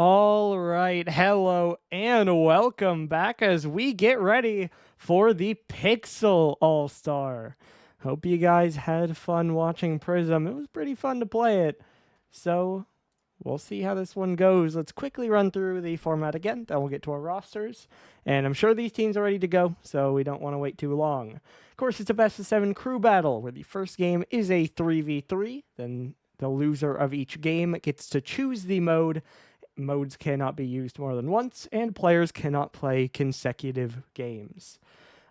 All right, hello and welcome back as we get ready for the Pixel All-Star. Hope you guys had fun watching Prism. It was pretty fun to play it. So, we'll see how this one goes. Let's quickly run through the format again, then we'll get to our rosters. And I'm sure these teams are ready to go, so we don't want to wait too long. Of course, it's a best-of-7 crew battle, where the first game is a 3v3. Then the loser of each game gets to choose the mode. Modes cannot be used more than once, and players cannot play consecutive games.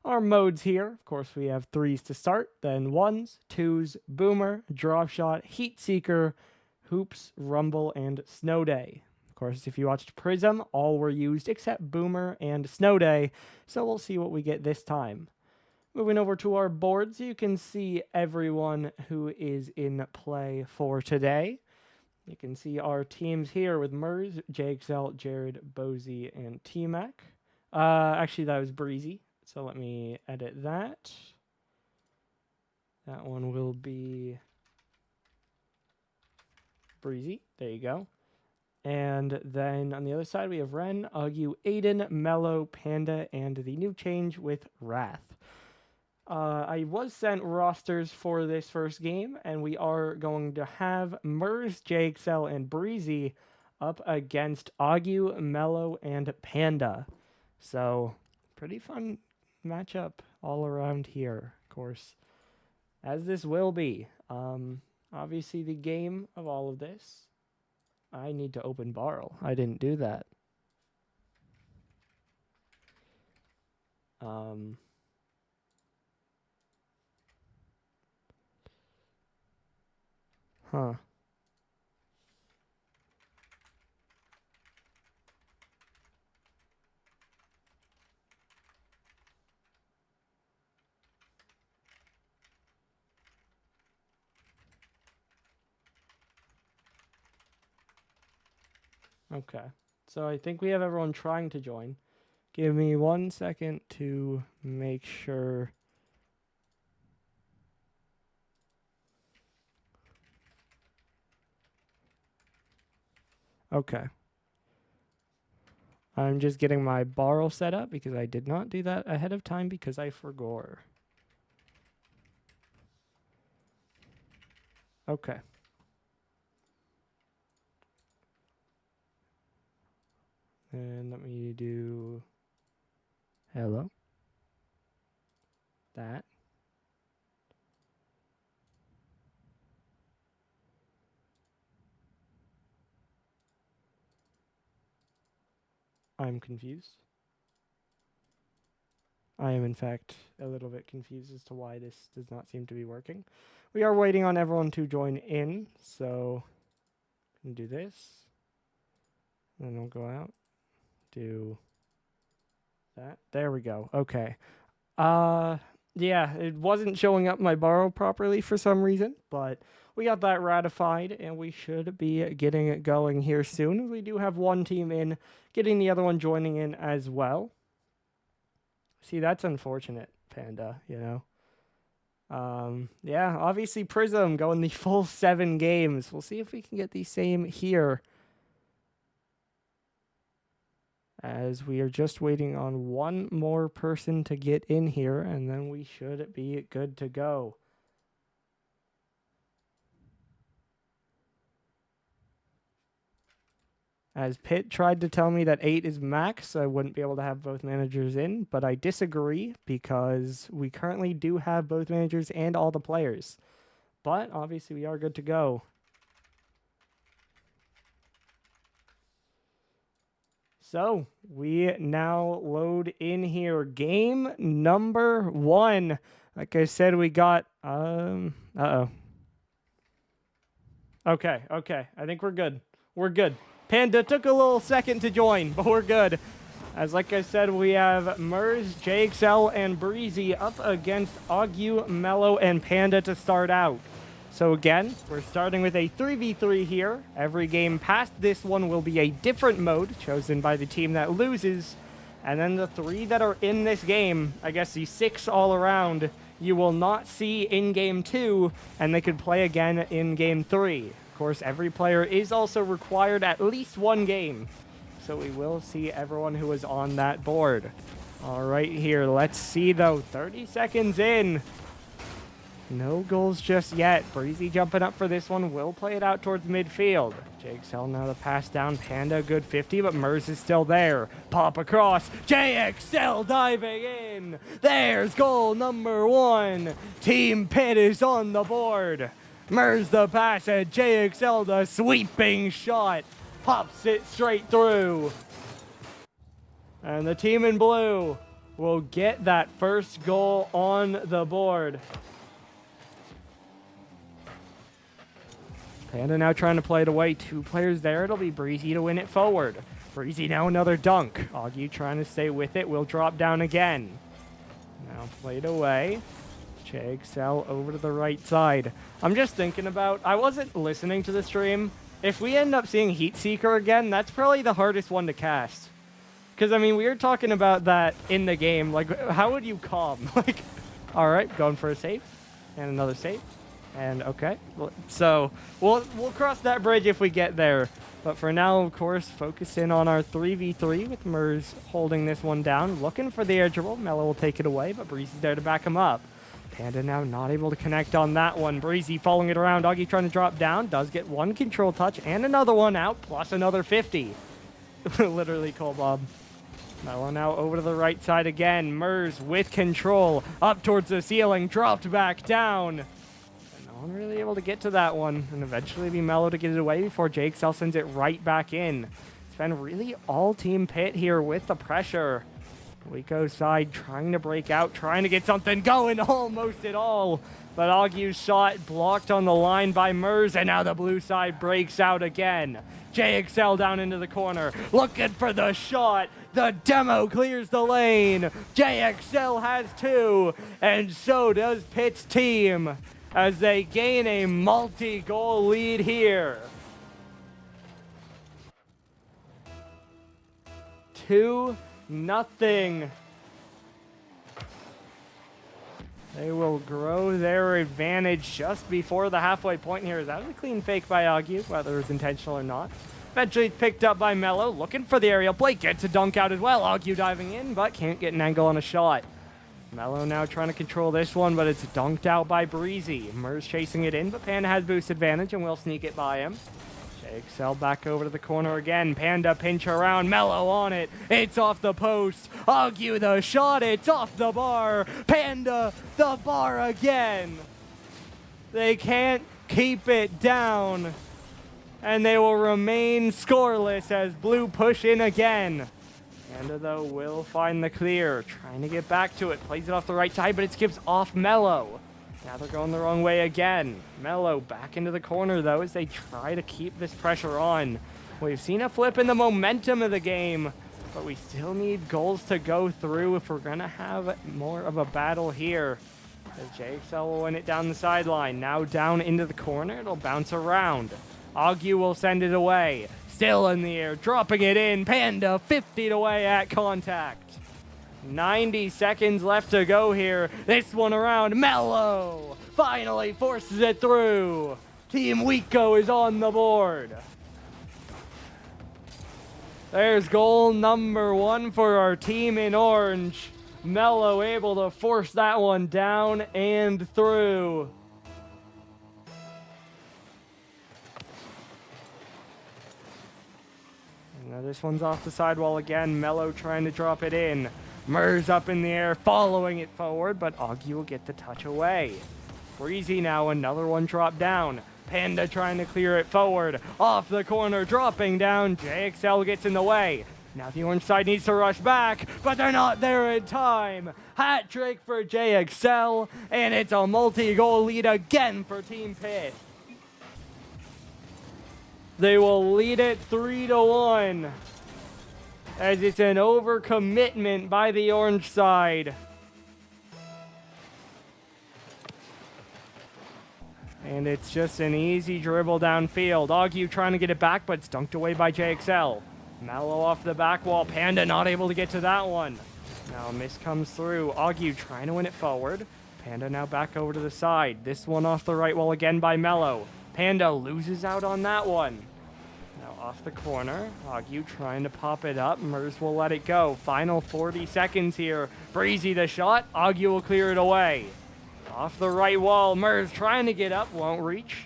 Our modes here, of course, we have 3s to start, then 1s, 2s, Boomer, Drop Shot, Heat Seeker, Hoops, Rumble, and Snow Day. Of course, if you watched Prism, all were used except Boomer and Snow Day, so we'll see what we get this time. Moving over to our boards, you can see everyone who is in play for today. You can see our teams here with Mers, JXL, Jared, Bozy, and T-Mac. Actually, that was Breezy, so let me edit that. That one will be Breezy. There you go. And then on the other side, we have Ren, Agu, Aiden, Mellow, Panda, and the new change with Wrath. I was sent rosters for this first game, and we are going to have Mers, JXL, and Breezy up against Agu, Mellow, and Panda. So, pretty fun matchup all around here, of course, as this will be. Obviously, the game of all of this, I need to open Borrow. I didn't do that. Huh. Okay. So I think we have everyone trying to join. Give me 1 second to make sure. Okay. I'm just getting my Borrow set up because I did not do that ahead of time because I forgot. Okay. And let me do hello. That. I'm confused. I am, in fact, a little bit confused as to why this does not seem to be working. We are waiting on everyone to join in, so we can do this. Then we'll go out. Do that. There we go. Okay. Yeah, it wasn't showing up my Borrow properly for some reason, but we got that ratified, and we should be getting it going here soon. We do have one team in, getting the other one joining in as well. See, that's unfortunate, Panda, you know. Yeah, obviously Prism going the full 7 games. We'll see if we can get the same here, as we are just waiting on one more person to get in here, and then we should be good to go. As Pitt tried to tell me that 8 is max, I wouldn't be able to have both managers in, but I disagree because we currently do have both managers and all the players. But obviously we are good to go. So, we now load in here. Game number 1. Like I said, we got, uh-oh. Okay. I think we're good. We're good. Panda took a little second to join, but we're good. As like I said, we have Mers, JXL, and Breezy up against Agu, Mellow, and Panda to start out. So again, we're starting with a 3v3 here. Every game past this one will be a different mode chosen by the team that loses. And then the 3 that are in this game, I guess the 6 all around, you will not see in game 2, and they could play again in game 3. Of course, every player is also required at least one game. So we will see everyone who is on that board. All right, here, let's see, though. 30 seconds in. No goals just yet. Breezy jumping up for this one. Will play it out towards midfield. JXL now the pass down. Panda, good 50, but Mers is still there. Pop across. JXL diving in. There's goal number 1. Team Pit is on the board. Mers the pass, and JXL the sweeping shot. Pops it straight through. And the team in blue will get that first goal on the board. Panda now trying to play it away. 2 players there. It'll be Breezy to win it forward. Breezy now another dunk. Augie trying to stay with it. Will drop down again. Now played away. JXL over to the right side. I'm just thinking about, I wasn't listening to the stream. If we end up seeing Heat Seeker again, that's probably the hardest one to cast. Because, I mean, we were talking about that in the game. Like, how would you calm? Like, all right, going for a save. And another save. And okay, so we'll cross that bridge if we get there. But for now, of course, focus in on our 3v3 with Mers holding this one down. Looking for the air dribble. Mello will take it away, but Breezy's there to back him up. Panda now not able to connect on that one. Breezy following it around. Augie trying to drop down. Does get one control touch and another one out, plus another 50. Literally, Cole Bob. Mello now over to the right side again. Mers with control. Up towards the ceiling. Dropped back down. No one really able to get to that one, and eventually be Mello to get it away before JXL sends it right back in. It's been really all Team Pit here with the pressure. Waco side trying to break out, trying to get something going almost at all. But Agu's shot blocked on the line by Mers, and now the blue side breaks out again. JXL down into the corner, looking for the shot. The demo clears the lane. JXL has 2, and so does Pit's team, as they gain a multi-goal lead here. 2-0. They will grow their advantage just before the halfway point here. That was a clean fake by Agu, whether it was intentional or not. Eventually it's picked up by Mello, looking for the aerial. Blake gets a dunk out as well. Agu diving in, but can't get an angle on a shot. Mello now trying to control this one, but it's dunked out by Breezy. Mers chasing it in, but Panda has boost advantage and will sneak it by him. JXL back over to the corner again. Panda pinch around. Mello on it. It's off the post. Agu the shot. It's off the bar. Panda the bar again. They can't keep it down. And they will remain scoreless as blue push in again. Panda, though, will find the clear. Trying to get back to it. Plays it off the right side, but it skips off Mello. Now they're going the wrong way again. Mello back into the corner, though, as they try to keep this pressure on. We've seen a flip in the momentum of the game, but we still need goals to go through if we're going to have more of a battle here. As JXL will win it down the sideline. Now down into the corner. It'll bounce around. Agu will send it away. Still in the air, dropping it in. Panda 50 away at contact. 90 seconds left to go here. This one around. Mello finally forces it through. Team Waco is on the board. There's goal number 1 for our team in orange. Mello able to force that one down and through. Now this one's off the sidewall again. Mello trying to drop it in. Mers up in the air, following it forward, but Augie will get the touch away. Breezy now, another one dropped down. Panda trying to clear it forward. Off the corner, dropping down. JXL gets in the way. Now the orange side needs to rush back, but they're not there in time. Hat trick for JXL, and it's a multi-goal lead again for Team Pit. They will lead it 3-1. As it's an overcommitment by the orange side. And it's just an easy dribble downfield. Agu trying to get it back, but it's dunked away by JXL. Mello off the back wall. Panda not able to get to that one. Now a miss comes through. Agu trying to win it forward. Panda now back over to the side. This one off the right wall again by Mello. Panda loses out on that one. Now off the corner, Agu trying to pop it up. Mers will let it go. Final 40 seconds here. Breezy the shot. Agu will clear it away. Off the right wall, Mers trying to get up, won't reach.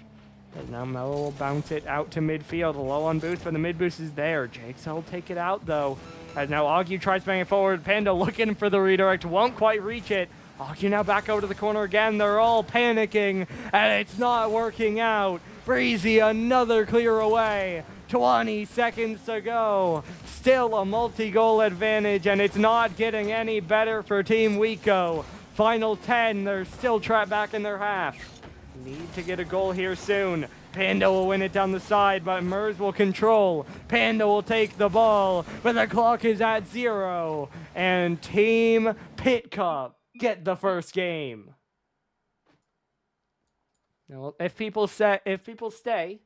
But now Mello will bounce it out to midfield. Low on boost, but the mid boost is there. Jigsaw will take it out though. As now Agu tries banging it forward. Panda looking for the redirect, won't quite reach it. Agu now back over to the corner again. They're all panicking, and it's not working out. Breezy, another clear away. 20 seconds to go. Still a multi-goal advantage, and it's not getting any better for Team Wico. Final 10, they're still trapped back in their half. Need to get a goal here soon. Panda will win it down the side, but Mers will control. Panda will take the ball, but the clock is at 0. And Team Pit Cup get the first game. Now, if people stay,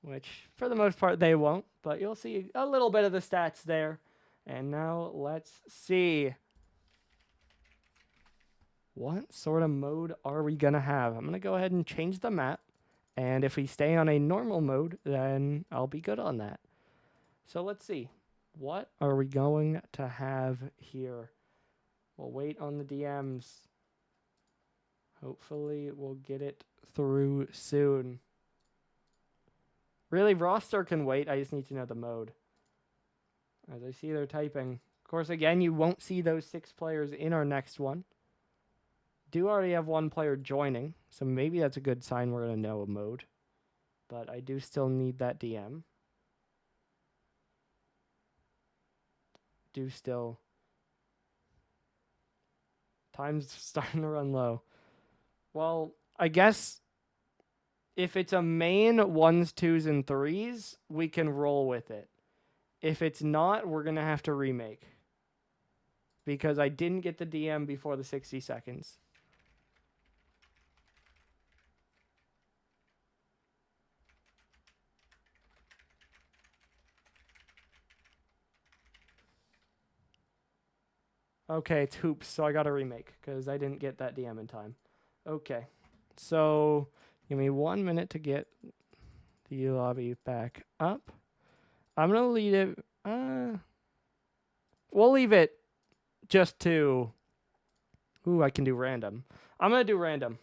which for the most part they won't, but you'll see a little bit of the stats there. And now let's see. What sort of mode are we going to have? I'm going to go ahead and change the map. And if we stay on a normal mode, then I'll be good on that. So let's see. What are we going to have here? We'll wait on the DMs. Hopefully we'll get it through soon. Really, roster can wait. I just need to know the mode. As I see they're typing. Of course, again, you won't see those 6 players in our next one. Do already have 1 player joining, so maybe that's a good sign we're going to know a mode. But I do still need that DM. Do still. Time's starting to run low. Well, I guess if it's a main 1s, 2s, and 3s, we can roll with it. If it's not, we're going to have to remake. Because I didn't get the DM before the 60 seconds. Okay, it's hoops, so I got to remake because I didn't get that DM in time. Okay, so give me 1 minute to get the lobby back up. I'm going to leave it. We'll leave it just to. Ooh, I can do random. I'm going to do random.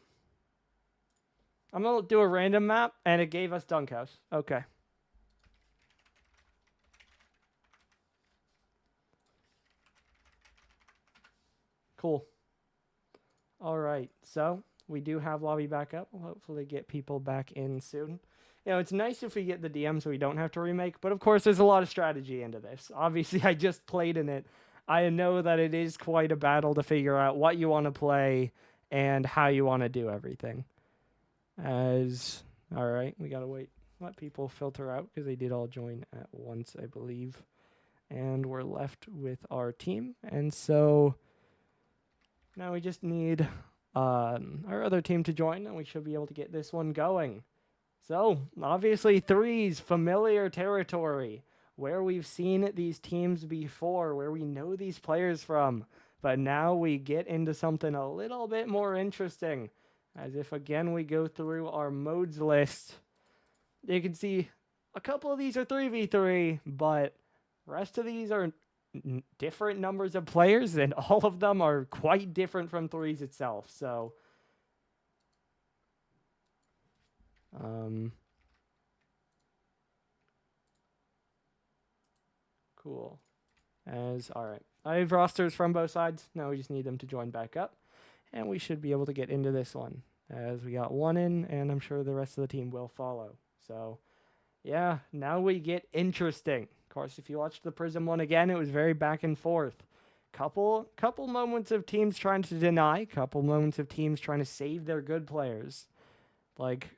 I'm going to do a random map, and it gave us Dunkhouse. Okay. Cool. All right, so we do have lobby back up. We'll hopefully get people back in soon. You know, it's nice if we get the DM so we don't have to remake, but of course there's a lot of strategy into this. Obviously, I just played in it. I know that it is quite a battle to figure out what you want to play and how you want to do everything. All right, we got to wait. Let people filter out because they did all join at once, I believe. And we're left with our team. And so now we just need our other team to join, and we should be able to get this one going. So, obviously, 3s, familiar territory, where we've seen these teams before, where we know these players from. But now we get into something a little bit more interesting. As if, again, we go through our modes list. You can see a couple of these are 3v3, but the rest of these are different numbers of players, and all of them are quite different from 3s itself. So, cool. All right, I have rosters from both sides. Now we just need them to join back up, and we should be able to get into this one. As we got 1 in, and I'm sure the rest of the team will follow. So, yeah, now we get interesting. Of course, if you watched the Prism one again, it was very back and forth. Couple moments of teams trying to deny, couple moments of teams trying to save their good players. Like,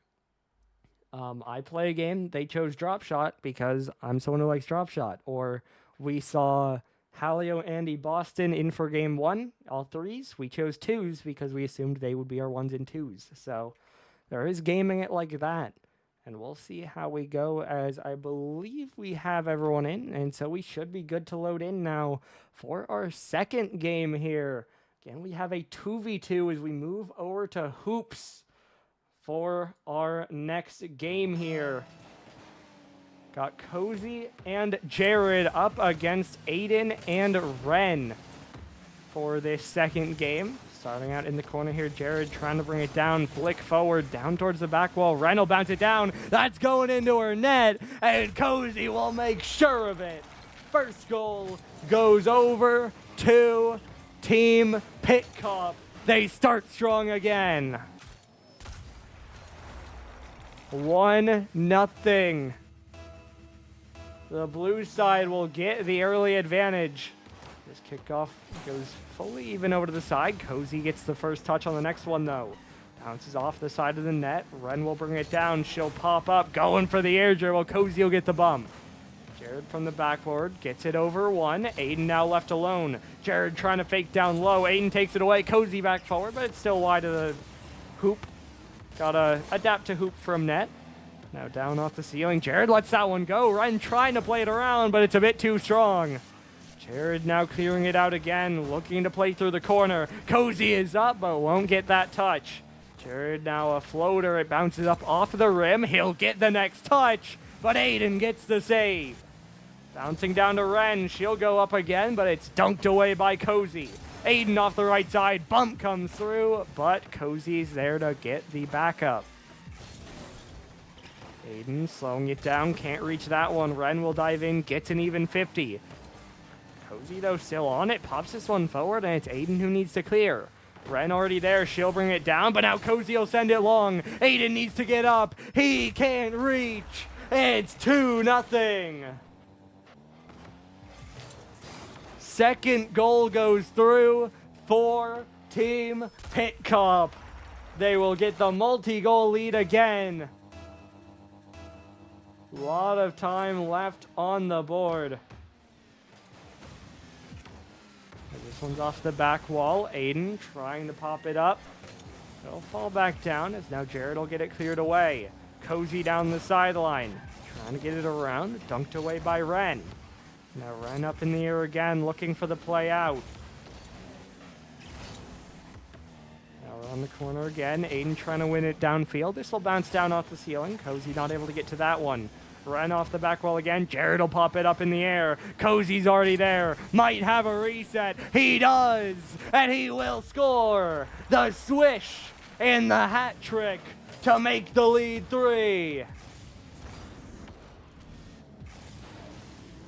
I play a game, they chose drop shot because I'm someone who likes drop shot. Or we saw Halio, Andy, Boston in for game 1, all 3s. We chose 2s because we assumed they would be our 1s and 2s. So there is gaming it like that. And we'll see how we go, as I believe we have everyone in. And so we should be good to load in now for our second game here. Again, we have a 2v2 as we move over to hoops for our next game here. Got Cozy and Jared up against Aiden and Ren for this second game. Starting out in the corner here, Jared trying to bring it down, flick forward, down towards the back wall. Ren will bounce it down. That's going into her net, and Cozy will make sure of it. First goal goes over to Team Pit Cop. They start strong again. 1-0. The blue side will get the early advantage. This kickoff goes fully even over to the side. Cozy gets the first touch on the next one, though. Bounces off the side of the net. Ren will bring it down. She'll pop up, going for the air dribble. Cozy will get the bump. Jared from the backboard gets it over one. Aiden now left alone. Jared trying to fake down low. Aiden takes it away. Cozy back forward, but it's still wide of the hoop. Gotta adapt to hoop from net. Now down off the ceiling. Jared lets that one go. Ren trying to play it around, but it's a bit too strong. Jared now clearing it out again, looking to play through the corner. Cozy is up, but won't get that touch. Jared now a floater. It bounces up off the rim. He'll get the next touch, but Aiden gets the save. Bouncing down to Ren. She'll go up again, but it's dunked away by Cozy. Aiden off the right side. Bump comes through, but Cozy's there to get the backup. Aiden slowing it down. Can't reach that one. Ren will dive in. Gets an even 50. Cozy, though, still on it. Pops this one forward, and it's Aiden who needs to clear. Ren already there. She'll bring it down, but now Cozy will send it long. Aiden needs to get up. He can't reach. It's 2-0. Second goal goes through for Team Pit Cop. They will get the multi-goal lead again. A lot of time left on the board. This one's off the back wall. Aiden trying to pop it up. It'll fall back down as now Jared will get it cleared away. Cozy down the sideline. Trying to get it around. Dunked away by Ren. Now Ren up in the air again, looking for the play out. Now around the corner again. Aiden trying to win it downfield. This will bounce down off the ceiling. Cozy not able to get to that one. Ren off the back wall again. Jared will pop it up in the air. Cozy's already there. Might have a reset. He does. And he will score. The swish and the hat trick to make the lead 3.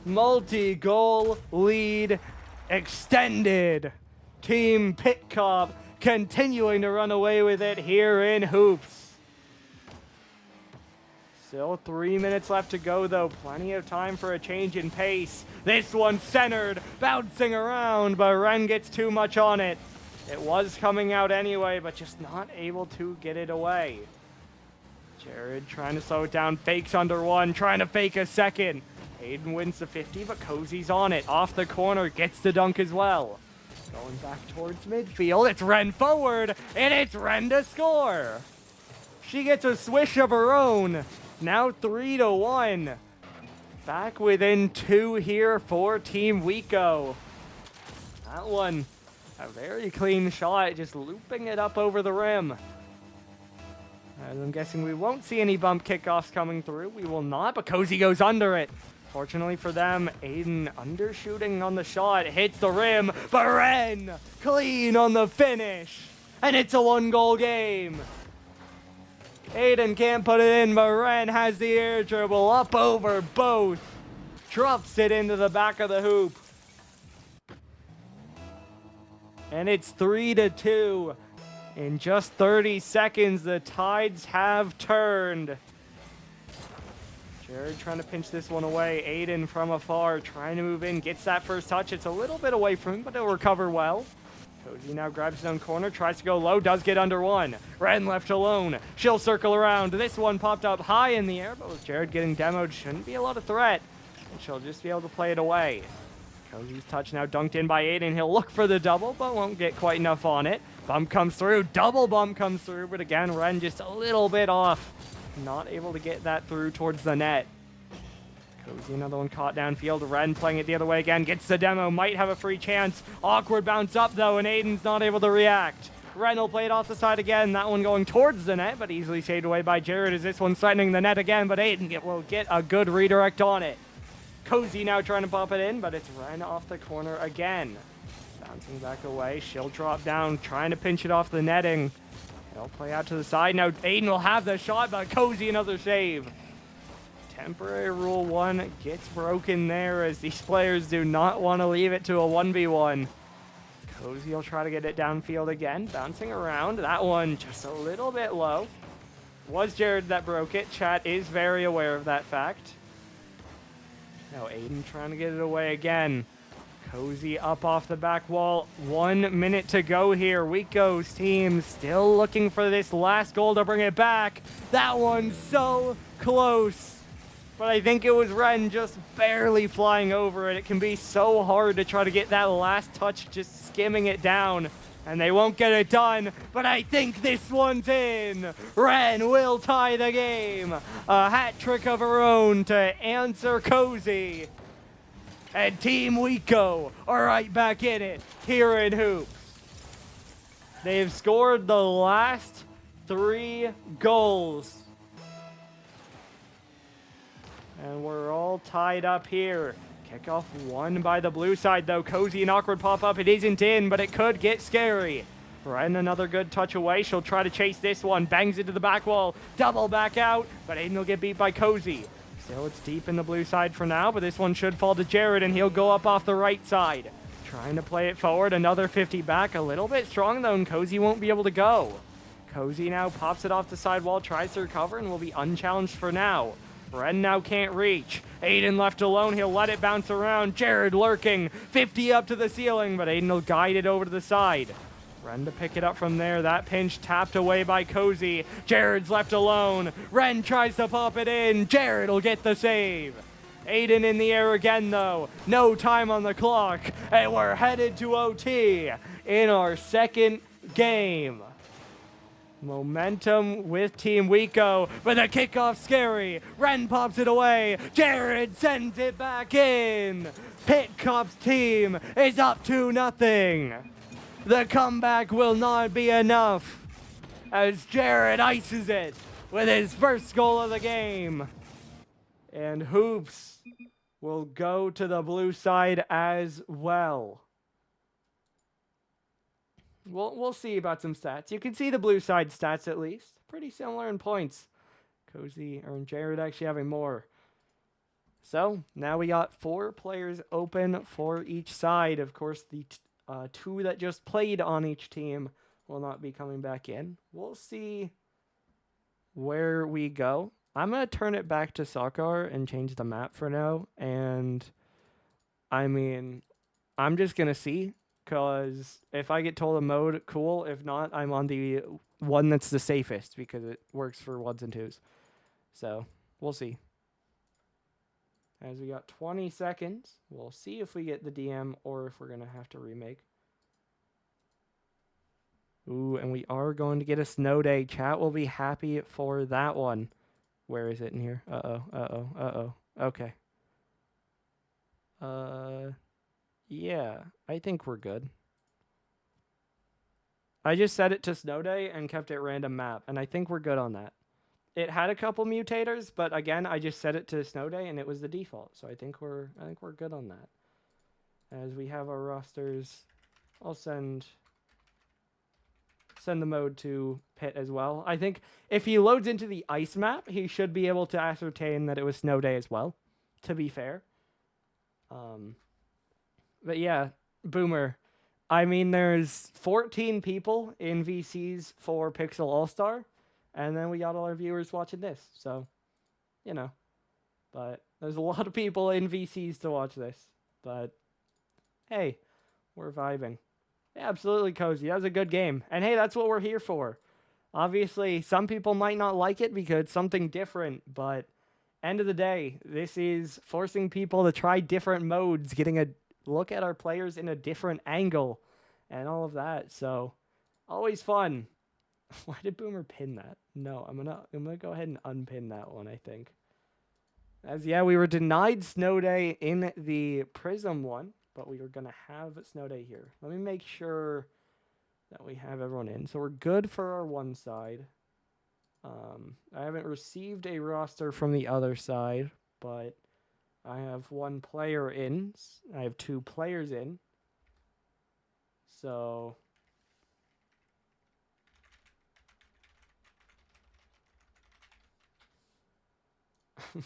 Multi-goal lead extended. Team Pit Cop continuing to run away with it here in hoops. Still 3 minutes left to go, though. Plenty of time for a change in pace. This one centered, bouncing around, but Ren gets too much on it. It was coming out anyway, but just not able to get it away. Jared trying to slow it down, fakes under one, trying to fake a second. Aiden wins the 50, but Cozy's on it. Off the corner, gets the dunk as well. Going back towards midfield, it's Ren forward, and it's Ren to score. She gets a swish of her own. Now 3-1. Back within 2 here for Team Wico. That one, a very clean shot, just looping it up over the rim. And I'm guessing we won't see any bump kickoffs coming through. We will not, but Cozy goes under it. Fortunately for them, Aiden undershooting on the shot, hits the rim, but Ren clean on the finish. And it's a 1-goal game. Aiden can't put it in, but Ren has the air dribble up over both. Drops it into the back of the hoop. And it's 3-2. In just 30 seconds, the tides have turned. Jared trying to pinch this one away. Aiden from afar trying to move in. Gets that first touch. It's a little bit away from him, but he'll recover well. Cozy now grabs his own corner, tries to go low, does get under one. Ren left alone. She'll circle around. This one popped up high in the air, but with Jared getting demoed, shouldn't be a lot of threat. And she'll just be able to play it away. Cozy's touch now dunked in by Aiden. He'll look for the double, but won't get quite enough on it. Bump comes through. Double bump comes through, but again, Ren just a little bit off. Not able to get that through towards the net. Cozy, another one caught downfield. Ren playing it the other way again. Gets the demo. Might have a free chance. Awkward bounce up, though, and Aiden's not able to react. Ren will play it off the side again. That one going towards the net, but easily saved away by Jared as this one's threatening the net again, but Aiden will get a good redirect on it. Cozy now trying to pop it in, but it's Ren off the corner again. Bouncing back away. She'll drop down, trying to pinch it off the netting. It'll play out to the side. Now Aiden will have the shot, but Cozy another save. Temporary rule 1 gets broken there as these players do not want to leave it to a 1v1. Cozy will try to get it downfield again, bouncing around. That one just a little bit low. Was Jared that broke it. Chat is very aware of that fact. Now Aiden trying to get it away again. Cozy up off the back wall. 1 minute to go here. Wiko's team still looking for this last goal to bring it back. That one's so close. But I think it was Ren just barely flying over it. It can be so hard to try to get that last touch just skimming it down. And they won't get it done, but I think this one's in. Ren will tie the game. A hat trick of her own to answer Cozy. And Team Wiko are right back in it here in Hoops. They've scored the last 3 goals. And we're all tied up here. Kickoff won by the blue side, though. Cozy and awkward pop-up. It isn't in, but it could get scary. Ren another good touch away. She'll try to chase this one. Bangs into the back wall. Double back out, but Aiden will get beat by Cozy. Still, it's deep in the blue side for now, but this one should fall to Jared, and he'll go up off the right side. Trying to play it forward. Another 50 back. A little bit strong, though, and Cozy won't be able to go. Cozy now pops it off the side wall, tries to recover, and will be unchallenged for now. Ren now can't reach. Aiden left alone. He'll let it bounce around. Jared lurking. 50 up to the ceiling, but Aiden will guide it over to the side. Ren to pick it up from there. That pinch tapped away by Cozy. Jared's left alone. Ren tries to pop it in. Jared will get the save. Aiden in the air again, though. No time on the clock. And we're headed to OT in our second game. Momentum with Team Wiko, but the kickoff scary. Ren pops it away. Jared sends it back in. Pit Cop's team is up 2-0. The comeback will not be enough as Jared ices it with his first goal of the game. And Hoops will go to the blue side as well. We'll see about some stats. You can see the blue side stats at least. Pretty similar in points. Cozy or Jared actually having more. So now we got 4 players open for each side. Of course, the 2 that just played on each team will not be coming back in. We'll see where we go. I'm going to turn it back to soccer and change the map for now. And I mean, I'm just going to see. Because if I get told a mode, cool. If not, I'm on the one that's the safest because it works for 1s and 2s. So, we'll see. As we got 20 seconds, we'll see if we get the DM or if we're going to have to remake. Ooh, and we are going to get a snow day. Chat will be happy for that one. Where is it in here? Okay. Yeah, I think we're good. I just set it to snow day and kept it random map, and I think we're good on that. It had a couple mutators, but again, I just set it to snow day and it was the default. So I think we're good on that. As we have our rosters, I'll send the mode to Pit as well. I think if he loads into the ice map, he should be able to ascertain that it was snow day as well, to be fair. But yeah, Boomer. I mean, there's 14 people in VCs for Pixel All-Star, and then we got all our viewers watching this. So, you know. But there's a lot of people in VCs to watch this. But, hey, we're vibing. Yeah, absolutely, Cozy. That was a good game. And hey, that's what we're here for. Obviously, some people might not like it because it's something different, but end of the day, this is forcing people to try different modes, getting a look at our players in a different angle and all of that. So always fun. Why did Boomer pin that? No, I'm gonna go ahead and unpin that one, I think. As yeah, we were denied snow day in the Prism one, but we were gonna have snow day here. Let me make sure that we have everyone in. So we're good for our one side. I haven't received a roster from the other side, but I have one player in. I have 2 players in. So I'm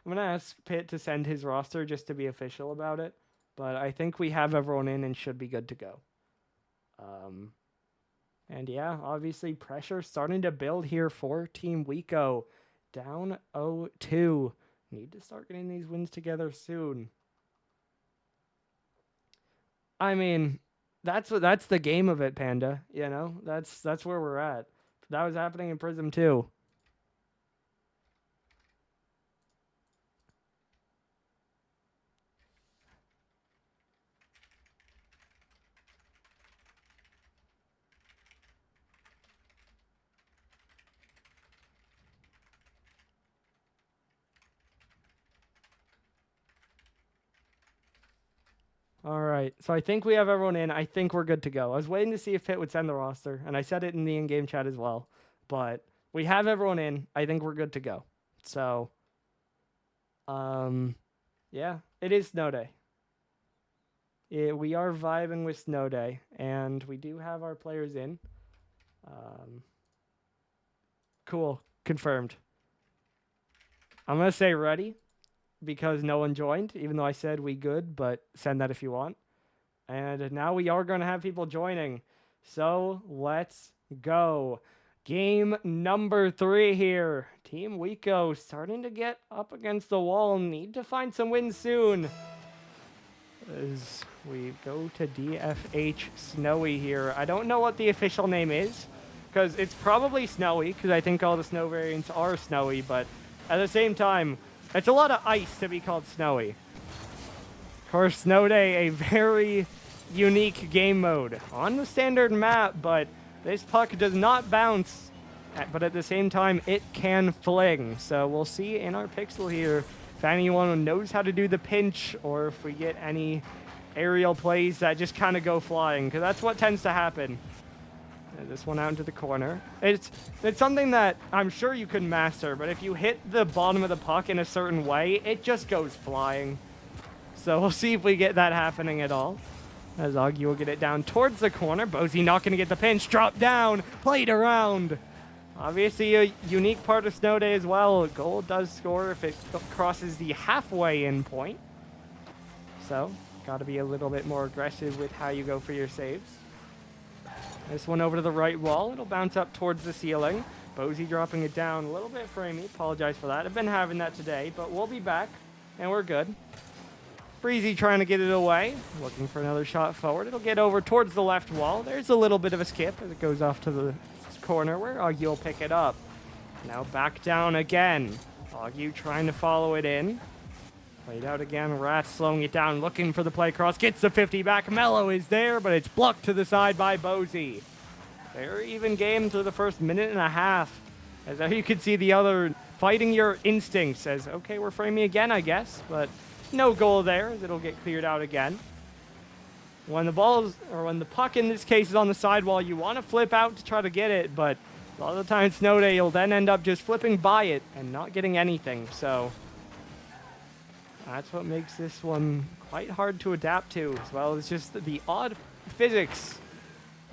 going to ask Pitt to send his roster just to be official about it. But I think we have everyone in and should be good to go. And yeah, obviously pressure starting to build here for Team Wico. Down 0-2. Need to start getting these wins together soon. I mean, that's the game of it, Panda. You know, that's where we're at. That was happening in Prism too. All right, so I think we have everyone in. I think we're good to go. I was waiting to see if Pitt would send the roster, and I said it in the in-game chat as well. But we have everyone in. I think we're good to go. So, yeah, it is snow day. We are vibing with snow day, and we do have our players in. Cool, confirmed. I'm gonna say ready, because no one joined, even though I said we good, but send that if you want. And now we are going to have people joining. So let's go. Game number 3 here. Team Wico starting to get up against the wall. Need to find some wins soon. As we go to DFH Snowy here. I don't know what the official name is, because it's probably Snowy, because I think all the snow variants are snowy, but at the same time, it's a lot of ice to be called Snowy. Of course, Snow Day, a very unique game mode on the standard map, but this puck does not bounce, but at the same time, it can fling. So we'll see in our pixel here if anyone knows how to do the pinch, or if we get any aerial plays that just kind of go flying, because that's what tends to happen. This one out into the corner. It's something that I'm sure you can master, but if you hit the bottom of the puck in a certain way, it just goes flying. So we'll see if we get that happening at all. As Augie will get it down towards the corner. Bozy not going to get the pinch. Drop down. Played around. Obviously a unique part of Snow Day as well. A goal does score if it crosses the halfway in point. So got to be a little bit more aggressive with how you go for your saves. This one over to the right wall. It'll bounce up towards the ceiling. Bozy dropping it down a little bit framey. Apologize for that. I've been having that today, but we'll be back, and we're good. Breezy trying to get it away. Looking for another shot forward. It'll get over towards the left wall. There's a little bit of a skip as it goes off to the corner where Augie will pick it up. Now back down again. Augie trying to follow it in. Played out again. Rat slowing it down, looking for the play cross. Gets the 50 back. Mello is there, but it's blocked to the side by Bozy. Very even game through the first minute and a half. As there you can see the other fighting your instincts. As, okay, we're framing again, I guess. But no goal there, as it'll get cleared out again. When the ball or when the puck in this case is on the sidewall, you want to flip out to try to get it. But a lot of the time, Snow Day, you'll then end up just flipping by it and not getting anything. So that's what makes this one quite hard to adapt to, as well as just the odd physics.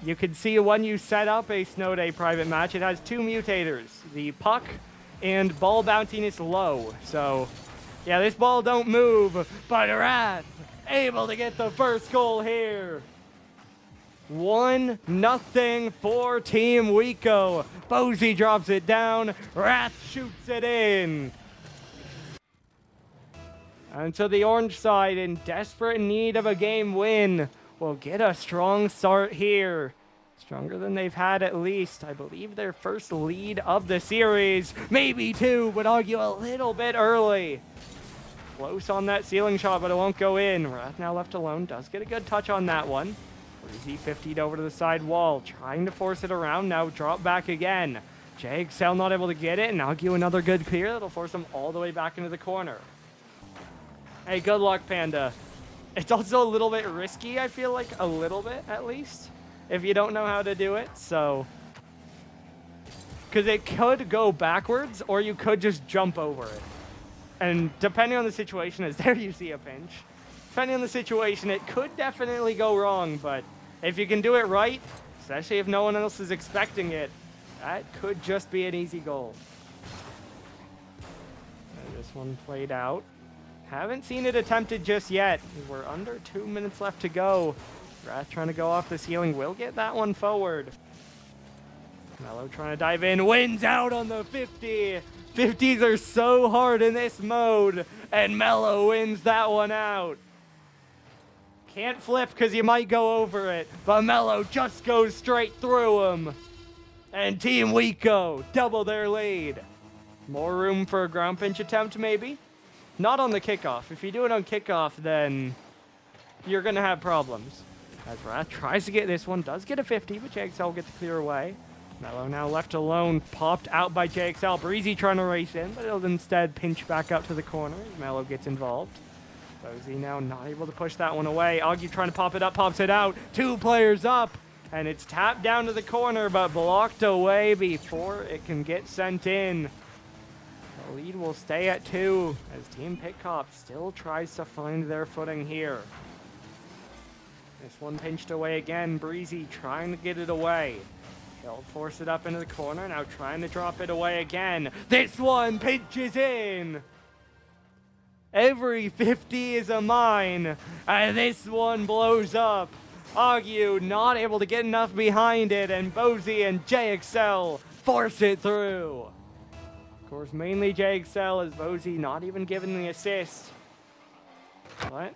You can see when you set up a Snow Day private match, it has 2 mutators, the puck and ball bounciness low. So yeah, this ball don't move, but Rat able to get the first goal here. 1-0 for Team Wico. Bozy drops it down, Rat shoots it in. And so the orange side, in desperate need of a game win, will get a strong start here. Stronger than they've had at least. I believe their first lead of the series. Maybe 2, but argue a little bit early. Close on that ceiling shot, but it won't go in. Wrath now left alone. Does get a good touch on that one. Breezy 50'd over to the side wall. Trying to force it around. Now drop back again. JXL not able to get it. And argue another good clear. That'll force him all the way back into the corner. Hey, good luck, Panda. It's also a little bit risky, I feel like, a little bit, at least. if you don't know how to do it. So, because it could go backwards, or you could just jump over it. And depending on the situation, as there you see a pinch, depending on the situation, it could definitely go wrong, but if you can do it right, especially if no one else is expecting it, that could just be an easy goal. And this one played out. Haven't seen it attempted just yet. We're under 2 minutes left to go. Wrath trying to go off the ceiling will get that one forward. Mello trying to dive in, wins out on the 50. 50s are so hard in this mode, and Mello wins that one out. Can't flip because you might go over it, but Mello just goes straight through him. And Team Wico double their lead. More room for a ground pinch attempt, maybe? Not on the kickoff. If you do it on kickoff, then you're going to have problems. As Wrath tries to get this one, does get a 50, but JXL gets to clear away. Mello now left alone, popped out by JXL. Breezy trying to race in, but it'll instead pinch back up to the corner as Mello gets involved. Bozy now not able to push that one away. Augie trying to pop it up, pops it out. 2 players up, and it's tapped down to the corner, but blocked away before it can get sent in. The lead will stay at 2 as Team Pitcop still tries to find their footing here. This one pinched away again. Breezy trying to get it away. He'll force it up into the corner, now trying to drop it away again. This one pinches in. Every 50 is a mine, and this one blows up. Agu not able to get enough behind it, and Bozy and JXL force it through. Of course, mainly JXL, as Bozy not even given the assist. But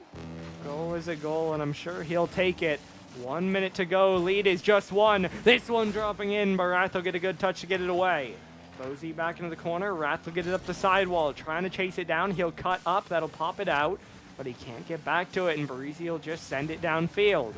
goal is a goal, and I'm sure he'll take it. 1 minute to go. Lead is just 1. This one dropping in, but Wrath will get a good touch to get it away. Bozy back into the corner. Wrath will get it up the sidewall, trying to chase it down. He'll cut up. That'll pop it out, but he can't get back to it, and Breezy will just send it downfield.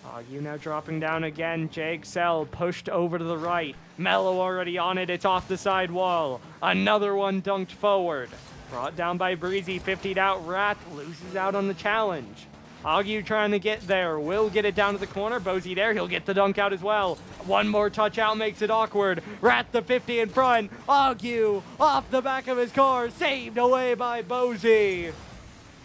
Agu now dropping down again. JXL pushed over to the right. Mello already on it. It's off the side wall. Another one dunked forward. Brought down by Breezy. 50'd out. Wrath loses out on the challenge. Agu trying to get there. Will get it down to the corner. Bozy there. He'll get the dunk out as well. One more touch out makes it awkward. Wrath the 50 in front. Agu off the back of his car. Saved away by Bozy.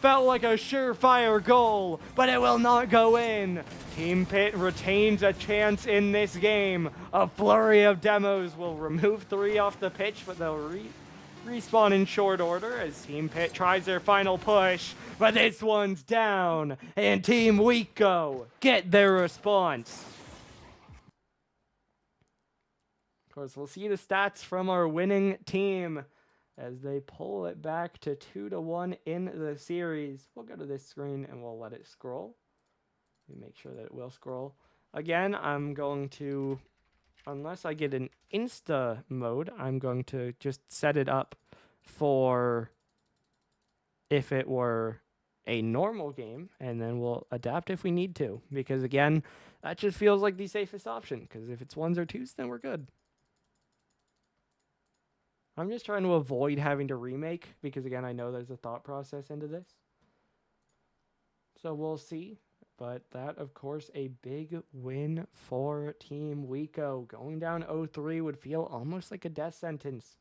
Felt like a surefire goal, but it will not go in. Team Pit retains a chance in this game. A flurry of demos will remove 3 off the pitch, but they'll respawn in short order as Team Pit tries their final push, but this one's down, and Team Wico get their response. Of course, we'll see the stats from our winning team as they pull it back to 2-1 in the series. We'll go to this screen and we'll let it scroll. Let me make sure that it will scroll. Again, I'm going to, unless I get an Insta mode, I'm going to just set it up for if it were a normal game, and then we'll adapt if we need to. Because again, that just feels like the safest option, because if it's 1s or 2s, then we're good. I'm just trying to avoid having to remake, because again, I know there's a thought process into this. So we'll see. But that, of course, a big win for Team Wico. Going down 0-3 would feel almost like a death sentence.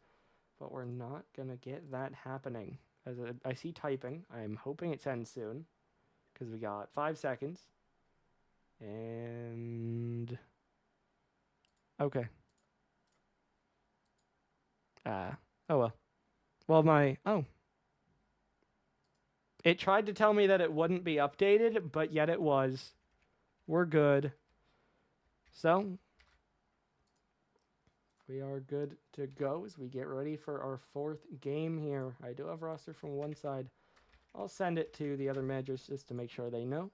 But we're not going to get that happening. As I see typing, I'm hoping it ends soon. Because we got 5 seconds. And... okay. Oh well. Well, oh. It tried to tell me that it wouldn't be updated, but yet it was. We're good. So, we are good to go as we get ready for our 4th game here. I do have roster from one side. I'll send it to the other managers just to make sure they know.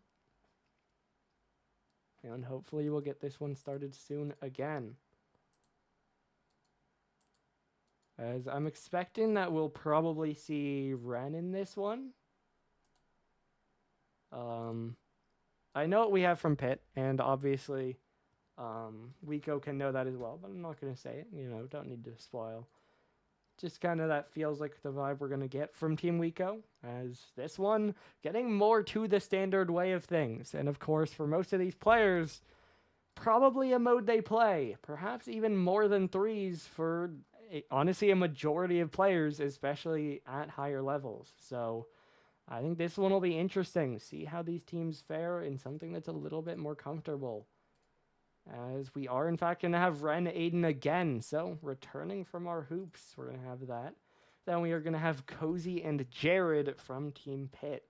And hopefully we'll get this one started soon again. As I'm expecting that we'll probably see Ren in this one. I know what we have from Pit, and obviously Wico can know that as well, but I'm not going to say it. You know, don't need to spoil. Just kind of that feels like the vibe we're going to get from Team Wiko, as this one getting more to the standard way of things. And of course, for most of these players, probably a mode they play, perhaps even more than threes for honestly a majority of players, especially at higher levels. So I think this one will be interesting. See how these teams fare in something that's a little bit more comfortable. As we are, in fact, going to have Ren Aiden again. So, returning from our hoops, we're going to have that. Then we are going to have Cozy and Jared from Team Pit.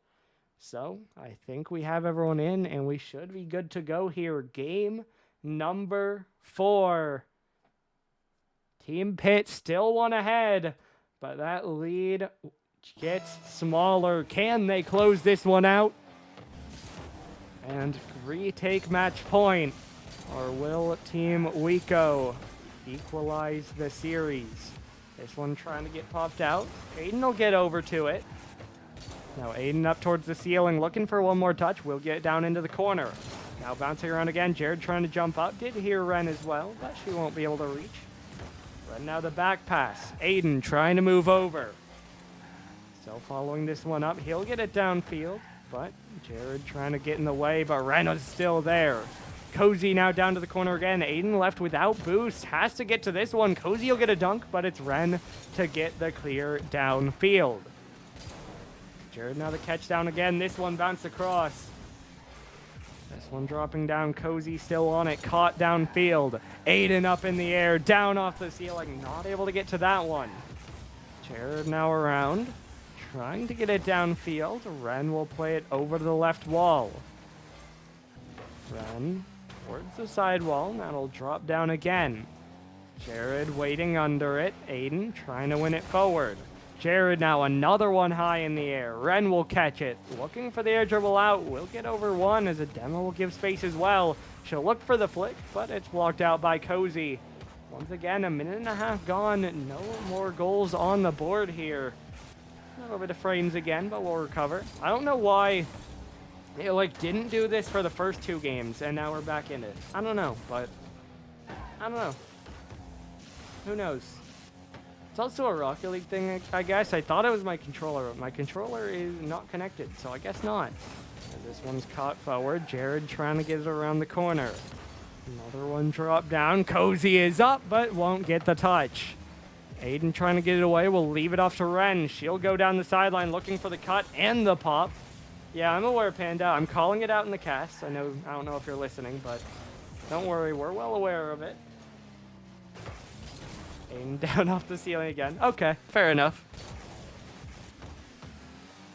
So, I think we have everyone in, and we should be good to go here. Game number 4. Team Pit still one ahead, but that lead gets smaller. Can they close this one out and retake match point? Or will Team Wiko equalize the series? This one trying to get popped out. Aiden will get over to it. Now Aiden up towards the ceiling, looking for one more touch. Will get down into the corner. Now bouncing around again. Jared trying to jump up. Did hear Ren as well, but she won't be able to reach. Ren now the back pass. Aiden trying to move over. Still following this one up. He'll get it downfield, but Jared trying to get in the way, but Ren is still there. Cozy now down to the corner again. Aiden left without boost. Has to get to this one. Cozy will get a dunk, but it's Ren to get the clear downfield. Jared now the catch down again. This one bounced across. This one dropping down. Cozy still on it. Caught downfield. Aiden up in the air. Down off the ceiling. Not able to get to that one. Jared now around. Trying to get it downfield. Ren will play it over to the left wall. Ren towards the sidewall. That'll drop down again. Jared waiting under it. Aiden trying to win it forward. Jared now another one high in the air. Ren will catch it. Looking for the air dribble out. Will get over one as a demo will give space as well. She'll look for the flick, but it's blocked out by Cozy. Once again, 1.5 minutes gone. No more goals on the board here. A little bit of frames again, but we'll recover. I don't know why it didn't do this for the first 2 games, and now we're back in it. I don't know, but I don't know. Who knows? It's also a Rocket League thing, I guess. I thought it was my controller, but my controller is not connected, so I guess not. And this one's caught forward. Jared trying to get it around the corner. Another one dropped down. Cozy is up, but won't get the touch. Aiden trying to get it away. We'll leave it off to Ren. She'll go down the sideline looking for the cut and the pop. Yeah, I'm aware, Panda. I'm calling it out in the cast. I don't know if you're listening, but don't worry. We're well aware of it. Aim down off the ceiling again. Okay, fair enough.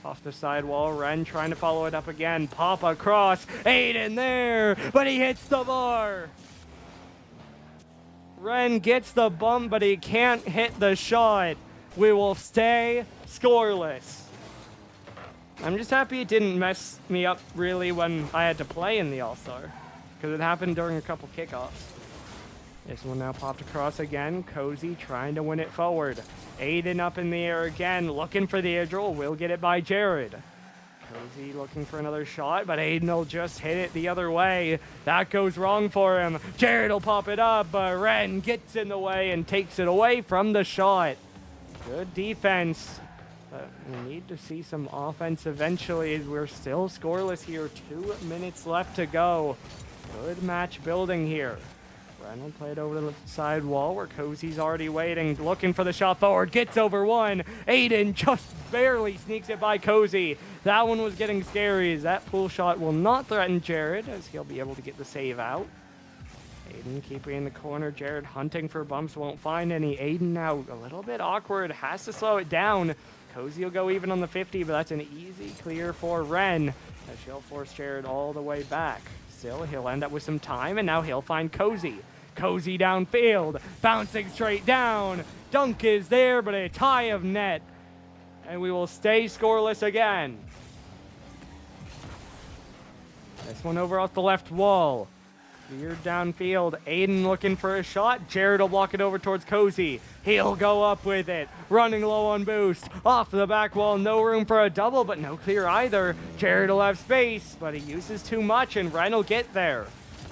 Off the sidewall, Ren trying to follow it up again. Pop across. Aiden there, but he hits the bar. Ren gets the bump, but he can't hit the shot. We will stay scoreless. I'm just happy it didn't mess me up really when I had to play in the All-Star, because it happened during a couple kickoffs. This one now popped across again. Cozy trying to win it forward. Aiden up in the air again, looking for the air dribble. Will get it by Jared. Cozy looking for another shot, but Aiden will just hit it the other way. That goes wrong for him. Jared will pop it up, but Ren gets in the way and takes it away from the shot. Good defense. But we need to see some offense eventually, as we're still scoreless here. 2 minutes left to go. Good match building here. Ren will play it over to the side wall where Cozy's already waiting, looking for the shot forward. Gets over one. Aiden just barely sneaks it by Cozy. That one was getting scary, as that pull shot will not threaten Jared, as he'll be able to get the save out. Aiden keeping in the corner. Jared hunting for bumps, won't find any. Aiden now a little bit awkward, has to slow it down. Cozy will go even on the 50, but that's an easy clear for Ren, as she'll force Jared all the way back. Still, he'll end up with some time, and now he'll find Cozy. Cozy downfield, bouncing straight down. Dunk is there, but a tie of net. And we will stay scoreless again. This one over off the left wall. Cleared downfield. Aiden looking for a shot. Jared will block it over towards Cozy. He'll go up with it. Running low on boost. Off the back wall. No room for a double, but no clear either. Jared will have space, but he uses too much, and Ren will get there.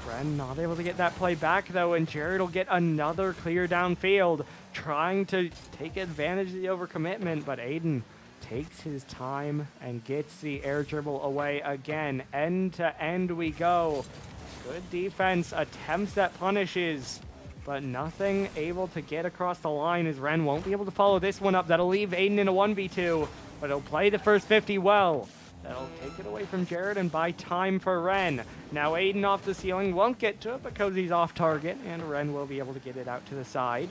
Ren not able to get that play back, though, and Jared will get another clear downfield, trying to take advantage of the overcommitment, but Aiden takes his time and gets the air dribble away again. End to end we go. Good defense, attempts that punishes, but nothing able to get across the line as Ren won't be able to follow this one up. That'll leave Aiden in a 1v2, but he'll play the first 50 well. That'll take it away from Jared and buy time for Ren. Now Aiden off the ceiling won't get to it because he's off target, and Ren will be able to get it out to the side.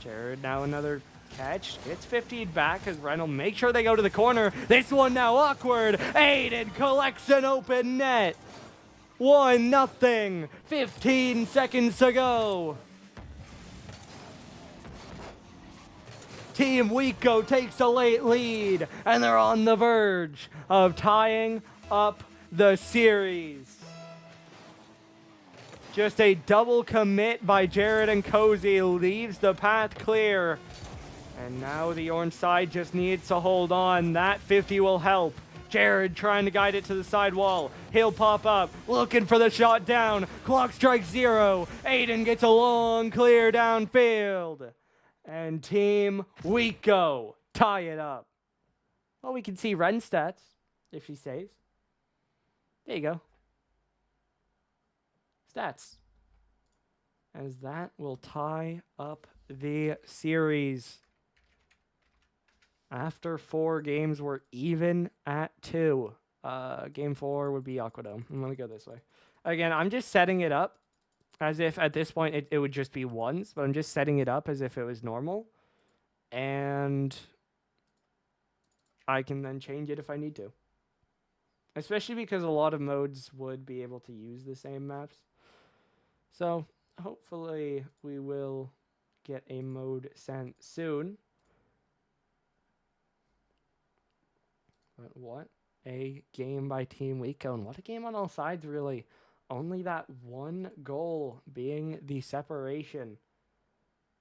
Jared now another catch, gets 50'd back as Ren will make sure they go to the corner. This one now awkward. Aiden collects an open net. 1-0, 15 seconds to go. Team Wico takes a late lead, and they're on the verge of tying up the series. Just a double commit by Jared and Cozy leaves the path clear. And now the orange side just needs to hold on. That 50 will help. Jared trying to guide it to the side wall. He'll pop up, looking for the shot down. Clock strikes 0. Aiden gets a long clear downfield. And Team Wico tie it up. Well, we can see Ren's stats if she saves. There you go. Stats. As that will tie up the series. After 4 games, we're even at 2. Game 4 would be Aquadome. I'm going to go this way. Again, I'm just setting it up as if at this point it would just be ones, but I'm just setting it up as if it was normal. And I can then change it if I need to. Especially because a lot of modes would be able to use the same maps. So hopefully we will get a mode sent soon. But what a game by Team Wico, and what a game on all sides, really. Only that one goal being the separation.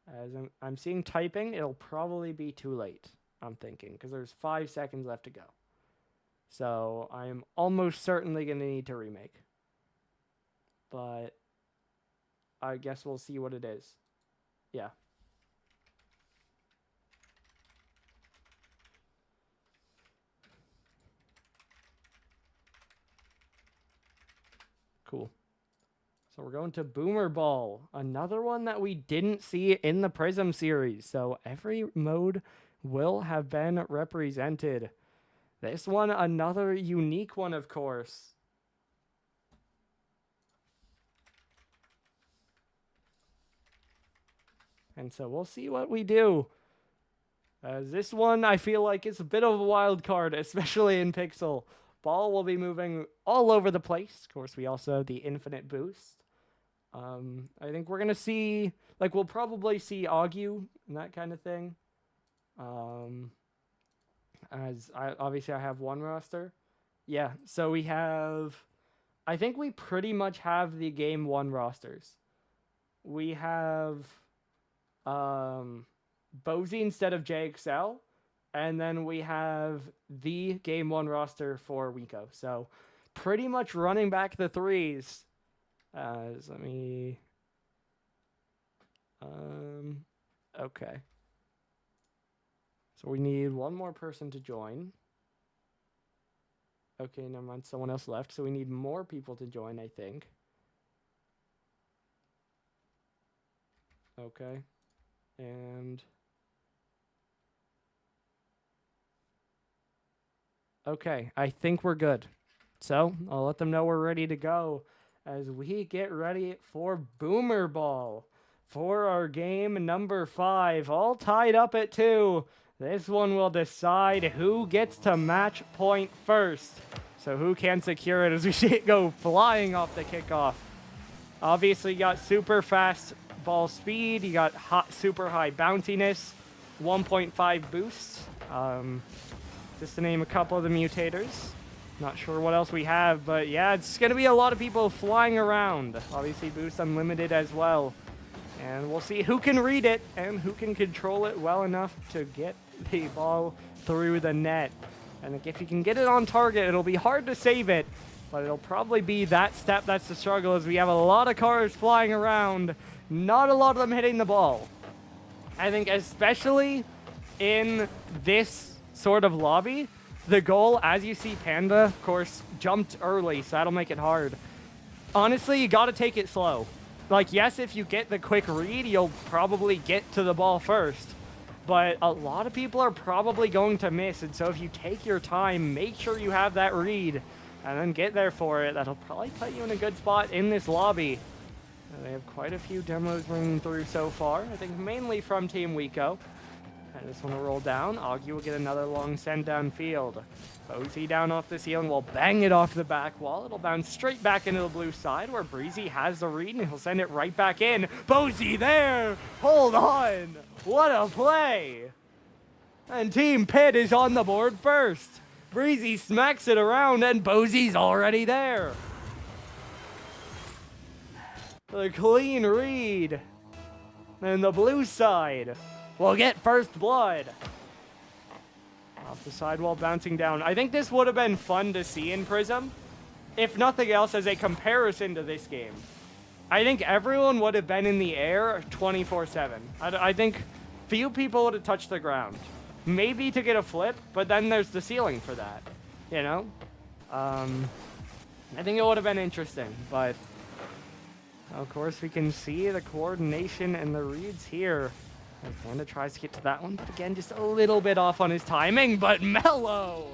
As I'm seeing typing, it'll probably be too late, I'm thinking, because there's 5 seconds left to go. So I'm almost certainly going to need to remake. But I guess we'll see what it is. Yeah. Cool. So we're going to Boomer Ball, another one that we didn't see in the Prism series. So every mode will have been represented. This one, another unique one, of course. And so we'll see what we do. As this one, I feel like it's a bit of a wild card, especially in Pixel. Ball will be moving all over the place. Of course, we also have the infinite boost. I think we're going to see, like, we'll probably see Augu and that kind of thing. Obviously I have one roster. Yeah, so we have, I think we pretty much have the game 1 rosters. We have Bozy instead of JXL. And then we have the game 1 roster for Wico. So pretty much running back the 3s. Let me... okay. So we need one more person to join. Okay, never mind. Someone else left. So we need more people to join, I think. Okay. And... okay, I think we're good. So I'll let them know we're ready to go as we get ready for Boomer Ball for our game number 5. All tied up at 2. This one will decide who gets to match point first. So who can secure it as we see it go flying off the kickoff. Obviously, you got super fast ball speed. You got super high bounciness. 1.5 boost. Just to name a couple of the mutators. Not sure what else we have, but yeah, it's going to be a lot of people flying around. Obviously, boost unlimited as well. And we'll see who can read it and who can control it well enough to get the ball through the net. And if you can get it on target, it'll be hard to save it. But it'll probably be that step that's the struggle, as we have a lot of cars flying around. Not a lot of them hitting the ball. I think especially in this sort of lobby, the goal, as you see Panda, of course, jumped early, so that'll make it hard. Honestly, you gotta take it slow. Like, yes, if you get the quick read, you'll probably get to the ball first. But a lot of people are probably going to miss, and so if you take your time, make sure you have that read, and then get there for it. That'll probably put you in a good spot in this lobby. They have quite a few demos ringing through so far, I think mainly from Team Wico. I just want to roll down. Augie will get another long send downfield. Bozy down off the ceiling will bang it off the back wall. It'll bounce straight back into the blue side where Breezy has the read, and he'll send it right back in. Bozy there! Hold on! What a play! And Team Pit is on the board first. Breezy smacks it around, and Bozy's already there. The clean read. And the blue side will get first blood. Off the sidewall, bouncing down. I think this would have been fun to see in Prism, if nothing else as a comparison to this game. I think everyone would have been in the air 24/7. I think few people would have touched the ground. Maybe to get a flip, but then there's the ceiling for that, you know? I think it would have been interesting, but of course we can see the coordination and the reads here. Panda tries to get to that one, but again, just a little bit off on his timing, but Mello!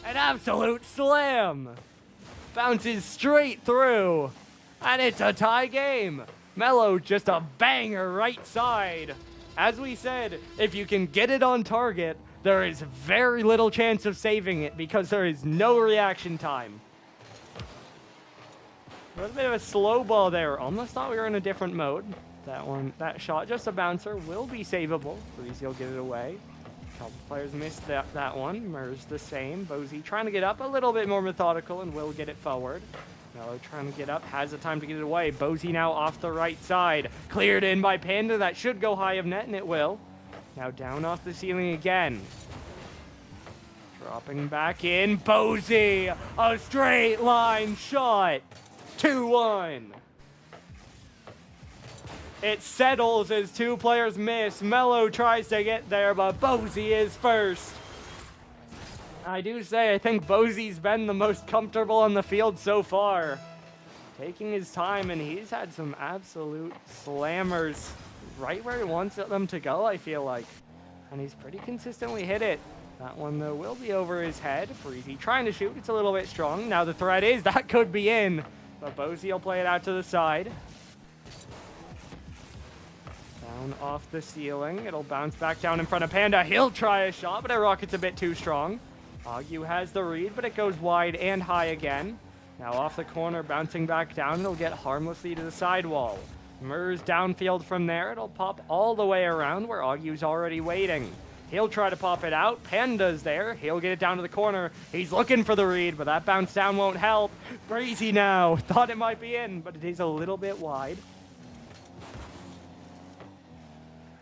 An absolute slam! Bounces straight through, and it's a tie game. Mello just a banger right side. As we said, if you can get it on target, there is very little chance of saving it because there is no reaction time. A little bit of a slow ball there. Almost thought we were in a different mode. That shot, just a bouncer, will be savable. Breezy will get it away. A couple players missed that one. Mers the same. Bozy trying to get up, a little bit more methodical, and will get it forward. Mello trying to get up, has the time to get it away. Bozy now off the right side. Cleared in by Panda. That should go high of net, and it will. Now down off the ceiling again. Dropping back in. Bozy! A straight line shot! 2-1. It settles as two players miss. Mello tries to get there, but Bozy is first. I do say I think Bozy's been the most comfortable on the field so far. Taking his time, and he's had some absolute slammers right where he wants them to go, I feel like. And he's pretty consistently hit it. That one, though, will be over his head. Breezy trying to shoot. It's a little bit strong. Now the threat is that could be in. But Bozy will play it out to the side. Down off the ceiling. It'll bounce back down in front of Panda. He'll try a shot, but it rockets a bit too strong. Augie has the read, but it goes wide and high again. Now off the corner, bouncing back down. It'll get harmlessly to the sidewall. Mers downfield from there. It'll pop all the way around where Augie's already waiting. He'll try to pop it out. Panda's there. He'll get it down to the corner. He's looking for the read, but that bounce down won't help. Breezy now. Thought it might be in, but it is a little bit wide.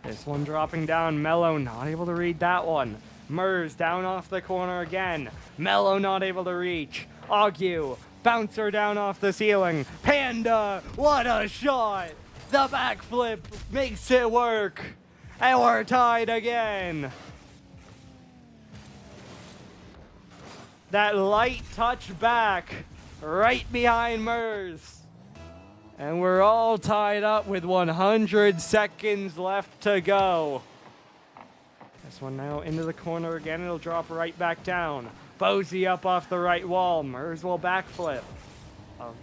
This one dropping down. Mello not able to read that one. Mers down off the corner again. Mello not able to reach. Augie, bouncer down off the ceiling. Panda, what a shot! The backflip makes it work. And we're tied again. That light touch back right behind Mers. And we're all tied up with 100 seconds left to go. This one now into the corner again. It'll drop right back down. Bozy up off the right wall. Mers will backflip.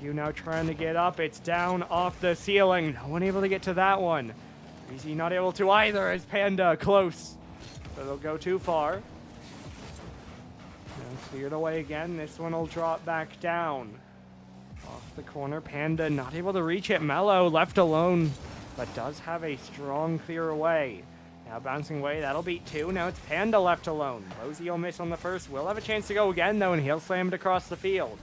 You now trying to get up. It's down off the ceiling. No one able to get to that one. Breezy not able to either as Panda close. But it'll go too far. Now cleared away again. This one will drop back down. Off the corner. Panda not able to reach it. Mello left alone, but does have a strong clear away. Now bouncing away. That'll beat two. Now it's Panda left alone. Bozy will miss on the first. Will have a chance to go again, though, and he'll slam it across the field.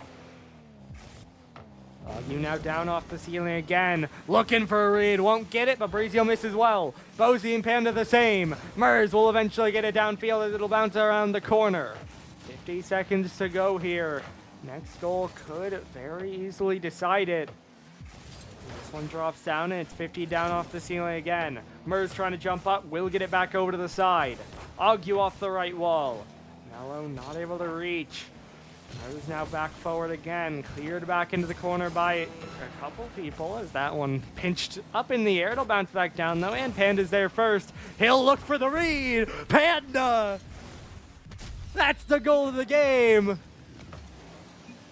You now down off the ceiling again. Looking for a read. Won't get it, but Breezy will miss as well. Bozy and Panda the same. Mers will eventually get it downfield as it'll bounce around the corner. 50 seconds to go here. Next goal could very easily decide it. This one drops down, and it's 50 down off the ceiling again. Murs trying to jump up, will get it back over to the side. Agu off the right wall. Mello not able to reach. Murs now back forward again, cleared back into the corner by a couple people as that one pinched up in the air. It'll bounce back down though, and Panda's there first. He'll look for the read. Panda! That's the goal of the game.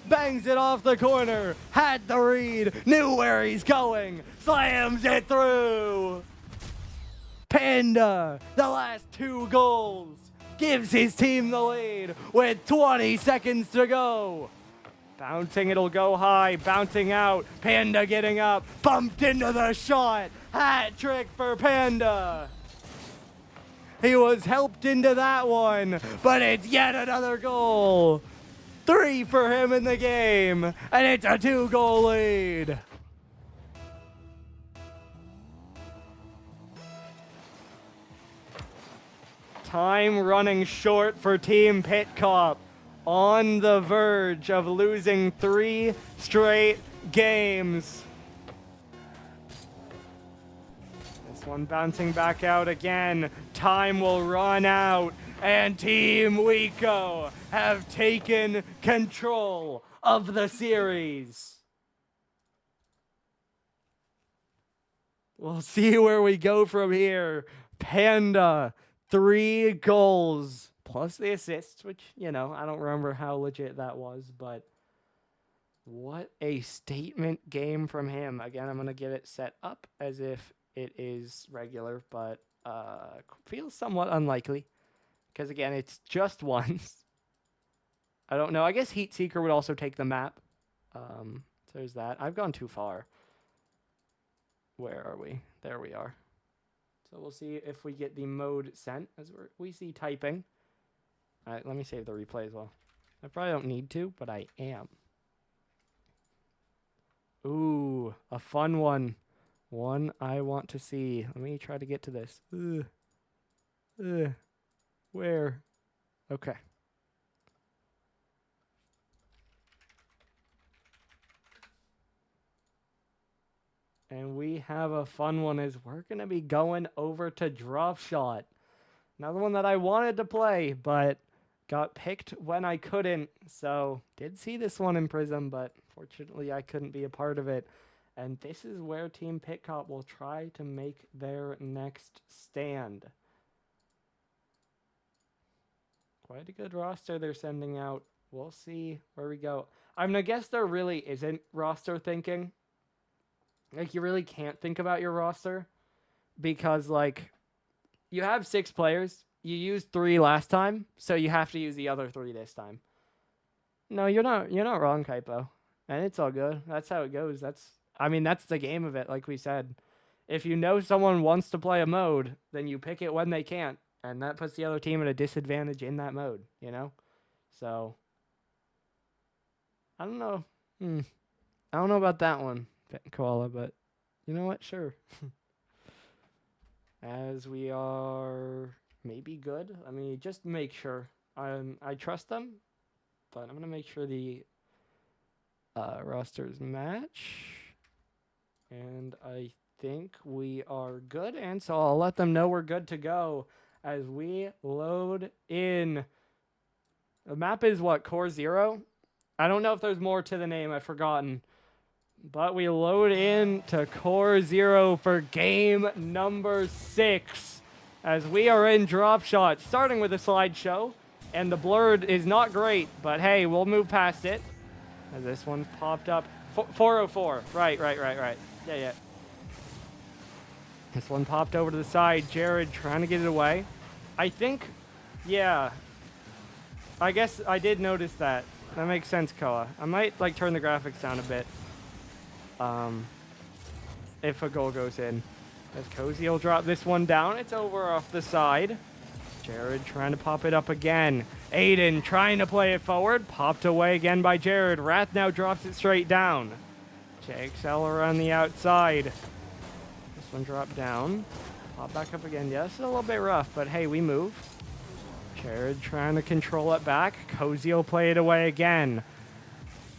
Bangs it off the corner, had the read, knew where he's going, slams it through. Panda, the last 2 goals, gives his team the lead with 20 seconds to go. Bouncing, it'll go high, bouncing out, Panda getting up, bumped into the shot, hat trick for Panda. He was helped into that one, but it's yet another goal. 3 for him in the game, and it's a 2-goal lead. Time running short for Team Pitcop, on the verge of losing 3 straight games. This one bouncing back out again. Time will run out. And Team Wico have taken control of the series. We'll see where we go from here. Panda, 3 goals, plus the assists, which, you know, I don't remember how legit that was, but what a statement game from him. Again, I'm going to get it set up as if it is regular, but feels somewhat unlikely. Because, again, it's just once. I don't know. I guess Heat Seeker would also take the map. So there's that. I've gone too far. Where are we? There we are. So we'll see if we get the mode sent as we see typing. All right, let me save the replay as well. I probably don't need to, but I am. Ooh, a fun one. One I want to see. Let me try to get to this. Where? Okay. And we have a fun one as we're going to be going over to Drop Shot. Another one that I wanted to play, but got picked when I couldn't. So did see this one in Prism, but fortunately I couldn't be a part of it. And this is where Team Pitcop will try to make their next stand. Quite a good roster they're sending out. We'll see where we go. I'm going to guess there really isn't roster thinking. Like, you really can't think about your roster. Because, like, you have 6 players. You used 3 last time. So you have to use the other 3 this time. No, you're not wrong, Kaipo. And it's all good. That's how it goes. That's the game of it, like we said. If you know someone wants to play a mode, then you pick it when they can't. And that puts the other team at a disadvantage in that mode, you know? So, I don't know. I don't know about that one, Koala, but you know what? Sure. As we are maybe good. I mean, just make sure. I trust them, but I'm going to make sure the rosters match. And I think we are good, and so I'll let them know we're good to go. As we load in. The map is what, Core 0? I don't know if there's more to the name, I've forgotten. But we load in to Core 0 for game number 6. As we are in Drop Shot, starting with a slideshow. And the blurred is not great, but hey, we'll move past it. As this one's popped up. 404, right. Yeah. This one popped over to the side. Jared trying to get it away. I think, yeah. I guess I did notice that. That makes sense, Koa. I might like turn the graphics down a bit. If a goal goes in. As Cozy will drop this one down. It's over off the side. Jared trying to pop it up again. Aiden trying to play it forward. Popped away again by Jared. Wrath now drops it straight down. JXL around the outside. One drop down. Pop back up again. Yeah, this is a little bit rough, but hey, we move. Jared trying to control it back. Cozy will play it away again.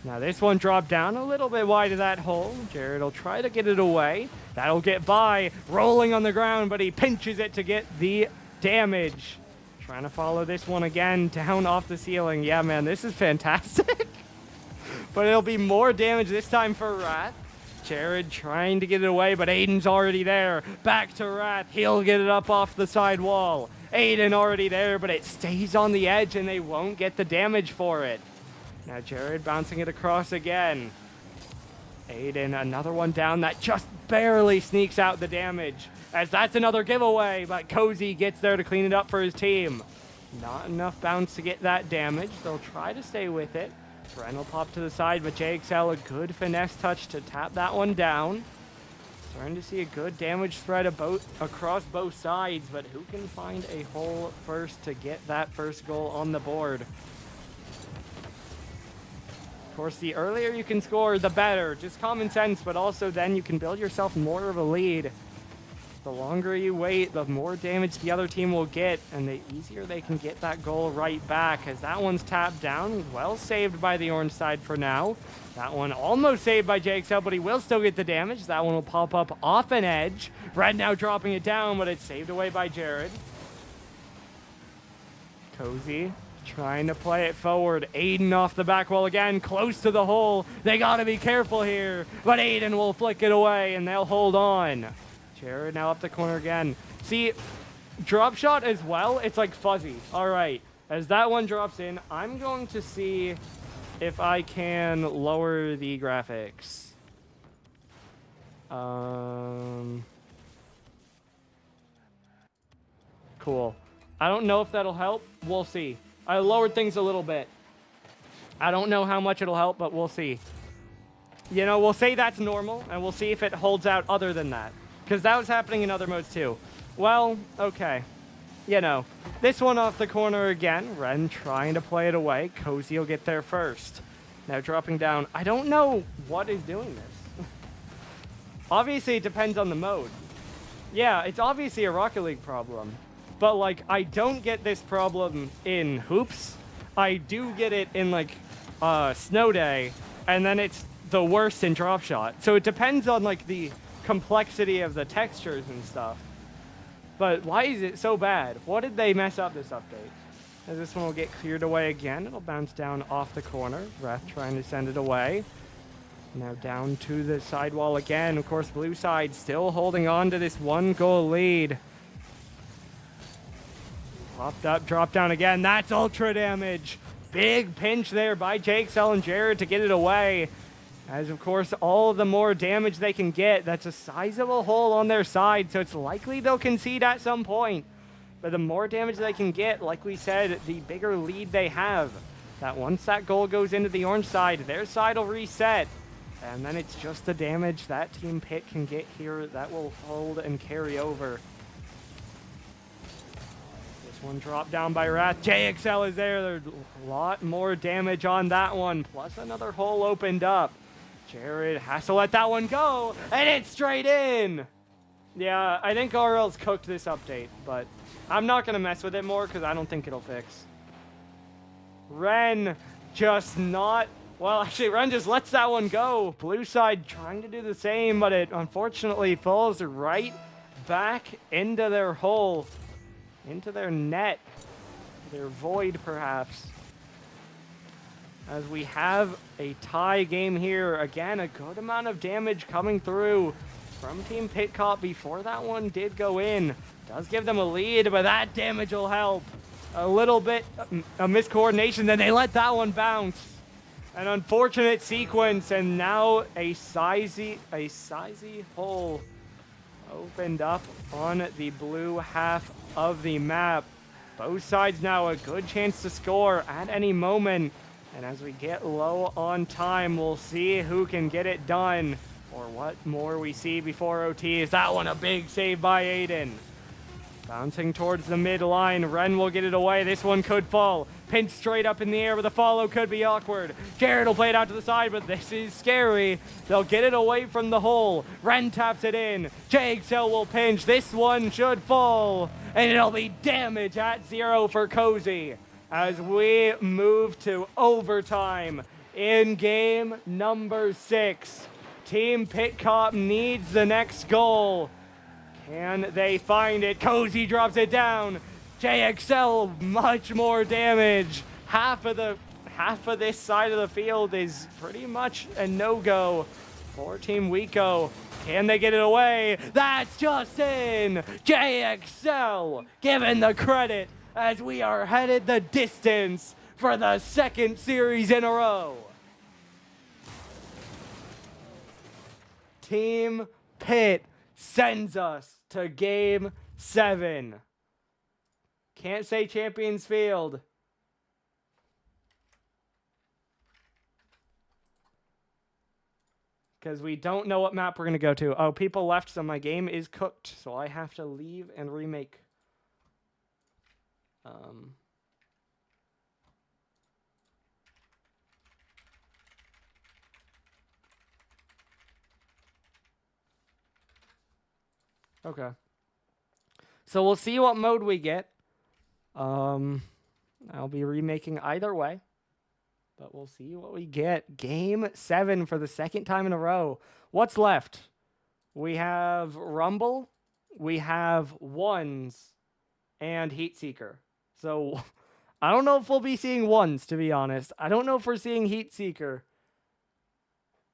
Now this one dropped down a little bit wide of that hole. Jared will try to get it away. That'll get by, rolling on the ground, but he pinches it to get the damage. Trying to follow this one again, down off the ceiling. Yeah, man, this is fantastic. But it'll be more damage this time for Wrath. Jared trying to get it away, but Aiden's already there. Back to Wrath. He'll get it up off the side wall. Aiden already there, but it stays on the edge and they won't get the damage for it. Now Jared bouncing it across again. Aiden, another one down that just barely sneaks out the damage. As that's another giveaway, but Cozy gets there to clean it up for his team. Not enough bounce to get that damage. They'll try to stay with it. Ren will pop to the side, but JXL a good finesse touch to tap that one down. Starting to see a good damage spread across both sides, but who can find a hole first to get that first goal on the board? Of course, the earlier you can score, the better. Just common sense, but also then you can build yourself more of a lead. The longer you wait, the more damage the other team will get, and the easier they can get that goal right back, as that one's tapped down. Well saved by the orange side for now. That one almost saved by JXL, but he will still get the damage. That one will pop up off an edge. Red now dropping it down, but it's saved away by Jared. Cozy trying to play it forward. Aiden off the back wall again, close to the hole. They gotta be careful here, but Aiden will flick it away, and they'll hold on. Jared now up the corner again. See, drop shot as well, it's like fuzzy. All right, as that one drops in, I'm going to see if I can lower the graphics. Cool. I don't know if that'll help. We'll see. I lowered things a little bit. I don't know how much it'll help, but we'll see. You know, we'll say that's normal, and we'll see if it holds out other than that. Because that was happening in other modes too. Well, okay. You know, this one off the corner again. Ren trying to play it away. Cozy will get there first. Now dropping down. I don't know what is doing this. Obviously, it depends on the mode. Yeah, it's obviously a Rocket League problem. But, like, I don't get this problem in Hoops. I do get it in, like, Snow Day. And then it's the worst in Drop Shot. So it depends on, like, the complexity of the textures and stuff. But why is it so bad? What did they mess up this update? As this one will get cleared away again. It'll bounce down off the corner. Wrath trying to send it away. Now down to the sidewall again. Of course, blue side still holding on to this 1-goal lead. Popped up, dropped down again. That's ultra damage. Big pinch there by JXL and Jared to get it away. As, of course, all the more damage they can get, that's a sizable hole on their side, so it's likely they'll concede at some point. But the more damage they can get, like we said, the bigger lead they have. That once that goal goes into the orange side, their side will reset. And then it's just the damage that Team Pit can get here that will hold and carry over. This one dropped down by Wrath. JXL is there. There's a lot more damage on that one, plus another hole opened up. Jared has to let that one go, and it's straight in. Yeah, I think RL's cooked this update, but I'm not going to mess with it more because I don't think it'll fix. Ren just not... Well, actually, Ren just lets that one go. Blue side trying to do the same, but it unfortunately falls right back into their hole, into their net, their void, perhaps. As we have a tie game here. Again, a good amount of damage coming through from Team Pit Cop before that one did go in. Does give them a lead, but that damage will help. A little bit of miscoordination, then they let that one bounce. An unfortunate sequence, and now a sizey hole opened up on the blue half of the map. Both sides now a good chance to score at any moment. And as we get low on time, we'll see who can get it done, or what more we see before OT. Is that one a big save by Aiden? Bouncing towards the midline, Ren will get it away. This one could fall. Pinch straight up in the air, but the follow could be awkward. Jared will play it out to the side, but this is scary. They'll get it away from the hole. Ren taps it in. JXL will pinch. This one should fall, and it'll be damage at 0 for Cozy. As we move to overtime, in game number 6. Team Pit Cop needs the next goal. Can they find it? Cozy drops it down. JXL, much more damage. Half of this side of the field is pretty much a no-go for Team Wico. Can they get it away? That's just in. JXL given the credit as we are headed the distance for the 2nd series in a row. Team Pit sends us to game 7. Can't say Champions Field. Because we don't know what map we're going to go to. Oh, people left, so my game is cooked. So I have to leave and remake. Okay. So we'll see what mode we get. I'll be remaking either way. But we'll see what we get. Game 7 for the 2nd time in a row. What's left? We have Rumble. We have Ones. And Heatseeker. So, I don't know if we'll be seeing Ones, to be honest. I don't know if we're seeing Heatseeker.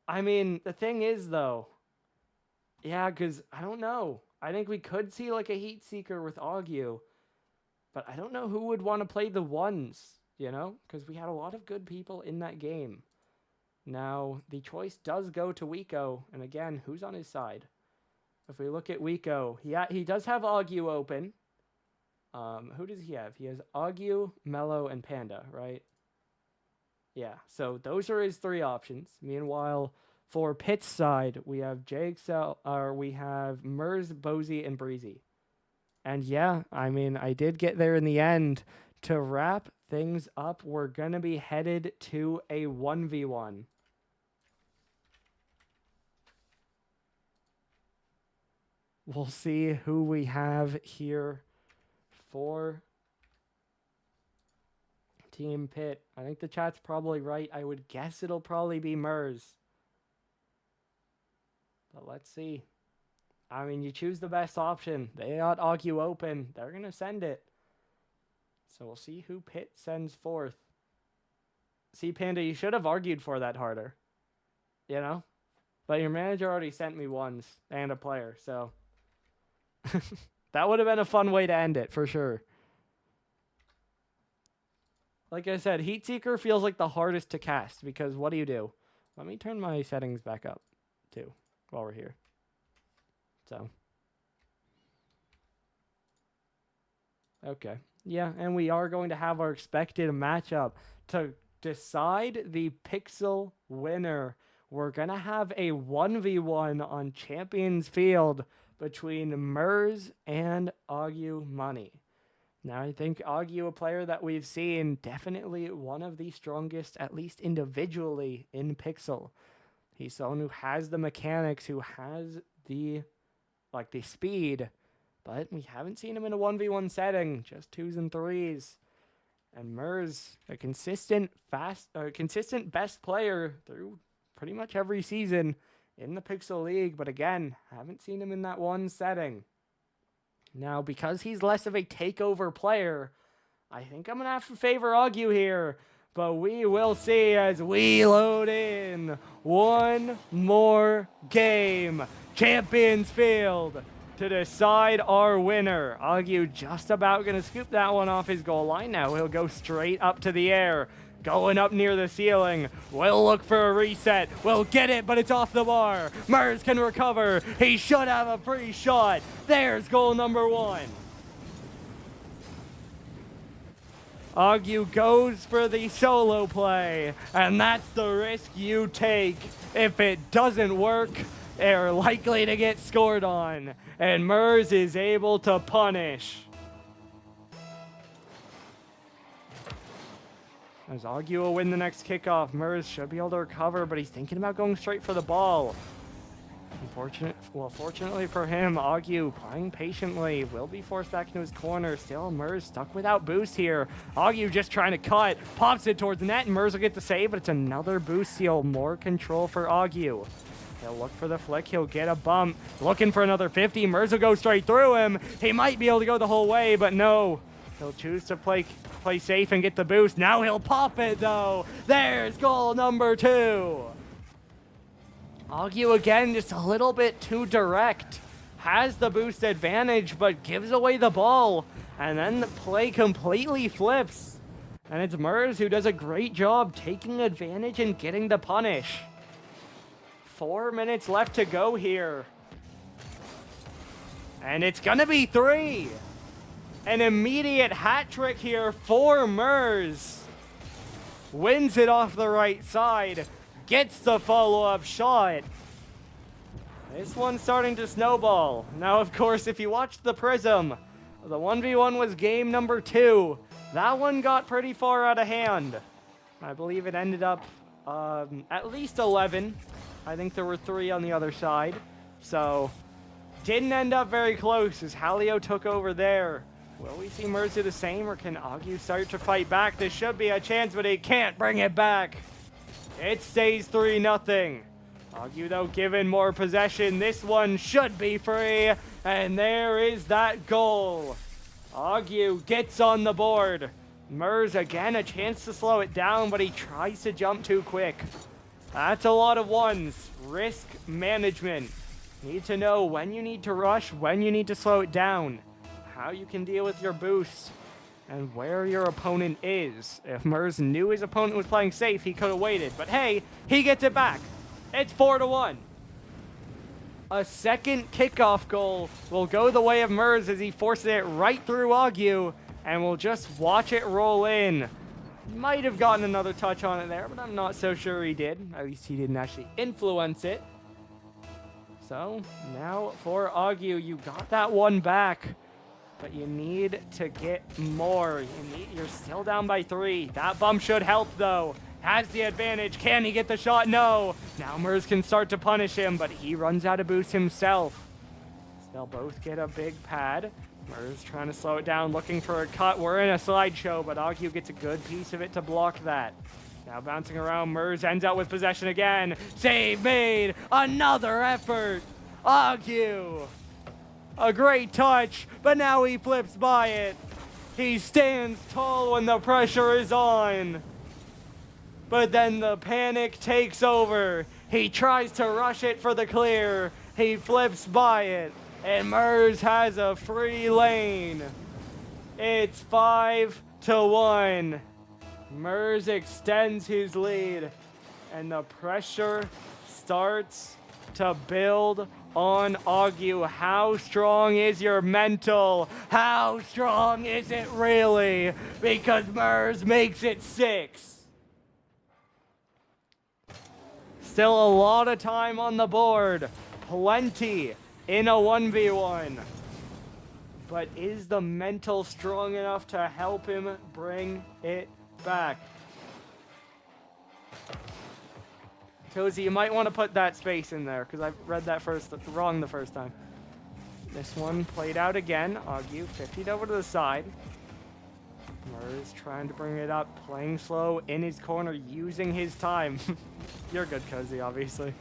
I mean, the thing is, though. Yeah, because I don't know. I think we could see like a Heatseeker with Augu. But I don't know who would want to play the Ones. You know, because we had a lot of good people in that game. Now, the choice does go to Wico. And again, who's on his side? If we look at Wico, he does have Augu open. Who does he have? He has Augu, Mellow, and Panda, right? Yeah, so those are his 3 options. Meanwhile, for Pit's side, we have we have Mers, Bozy, and Breezy. And yeah, I mean, I did get there in the end. To wrap things up, we're going to be headed to a 1v1. We'll see who we have here for Team Pit. I think the chat's probably right. I would guess it'll probably be Mers. But let's see. I mean, you choose the best option. They got Augu open. They're going to send it. So we'll see who Pit sends forth. See, Panda, you should have argued for that harder. You know? But your manager already sent me Ones and a player, so... that would have been a fun way to end it, for sure. Like I said, Heatseeker feels like the hardest to cast, because what do? Let me turn my settings back up, too, while we're here. So... okay. Yeah, and we are going to have our expected matchup. To decide the Pixel winner, we're going to have a 1v1 on Champions Field between Mers and Augu Money. Now, I think Augu, a player that we've seen, definitely one of the strongest, at least individually, in Pixel. He's someone who has the mechanics, who has the speed, but we haven't seen him in a 1v1 setting, just 2s and 3s. And Mers, a consistent best player through pretty much every season in the Pixel League, but again, haven't seen him in that one setting. Now, because he's less of a takeover player, I think I'm going to have to favor Augu here, but we will see as we load in one more game. Champions Field to decide our winner. Augu just about going to scoop that one off his goal line now. He'll go straight up to the air. Going up near the ceiling. We'll look for a reset. We'll get it, but it's off the bar. Mers can recover. He should have a free shot. There's goal number 1. Augu goes for the solo play, and that's the risk you take. If it doesn't work, they're likely to get scored on, and Mers is able to punish. As Augu will win the next kickoff, Mers should be able to recover, but he's thinking about going straight for the ball. Fortunately for him, Agu playing patiently will be forced back into his corner. Still, Mers stuck without boost here. Agu just trying to cut, pops it towards the net, and Mers will get the save, but it's another boost seal. More control for Agu. He'll look for the flick. He'll get a bump. Looking for another 50. Mers will go straight through him. He might be able to go the whole way, but no. He'll choose to play safe and get the boost. Now he'll pop it, though. There's goal number 2. Agu again, just a little bit too direct. Has the boost advantage, but gives away the ball. And then the play completely flips. And it's Mers who does a great job taking advantage and getting the punish. 4 minutes left to go here. And it's gonna be 3. An immediate hat trick here for Mers. Wins it off the right side. Gets the follow-up shot. This one's starting to snowball. Now, of course, if you watched the Prism, the 1v1 was game number 2. That one got pretty far out of hand. I believe it ended up at least 11. I think there were 3 on the other side. So, didn't end up very close as Halio took over there. Will we see Mers do the same, or can Agu start to fight back? This should be a chance, but he can't bring it back. It stays 3-0. Agu, though, given more possession. This one should be free. And there is that goal. Agu gets on the board. Mers, again, a chance to slow it down, but he tries to jump too quick. That's a lot of ones. Risk management. Need to know when you need to rush, when you need to slow it down, how you can deal with your boost, and where your opponent is. If Mers knew his opponent was playing safe, he could have waited. But hey, he gets it back. It's 4-1. A second kickoff goal will go the way of Mers as he forces it right through Agu, and we'll just watch it roll in. Might have gotten another touch on it there, but I'm not so sure he did. At least he didn't actually influence it. So, now for Agu, you got that one back. But you need to get more. You're still down by 3. That bump should help, though. Has the advantage. Can he get the shot? No. Now Mers can start to punish him, but he runs out of boost himself. They'll both get a big pad. Mers trying to slow it down, looking for a cut. We're in a slideshow, but Agu gets a good piece of it to block that. Now bouncing around, Mers ends out with possession again. Save made. Another effort. Agu. A great touch, but now he flips by it. He stands tall when the pressure is on. But then the panic takes over. He tries to rush it for the clear. He flips by it, and Mers has a free lane. It's 5-1. Mers extends his lead, and the pressure starts to build on Agu. How strong is your mental? How strong is it really? Because Mers makes it 6. Still a lot of time on the board. Plenty in a 1v1. But is the mental strong enough to help him bring it back? Cozy, you might want to put that space in there, because I read that wrong the first time. This one played out again. Agu 50'd over to the side. Mers trying to bring it up, playing slow in his corner, using his time. You're good, Cozy, obviously.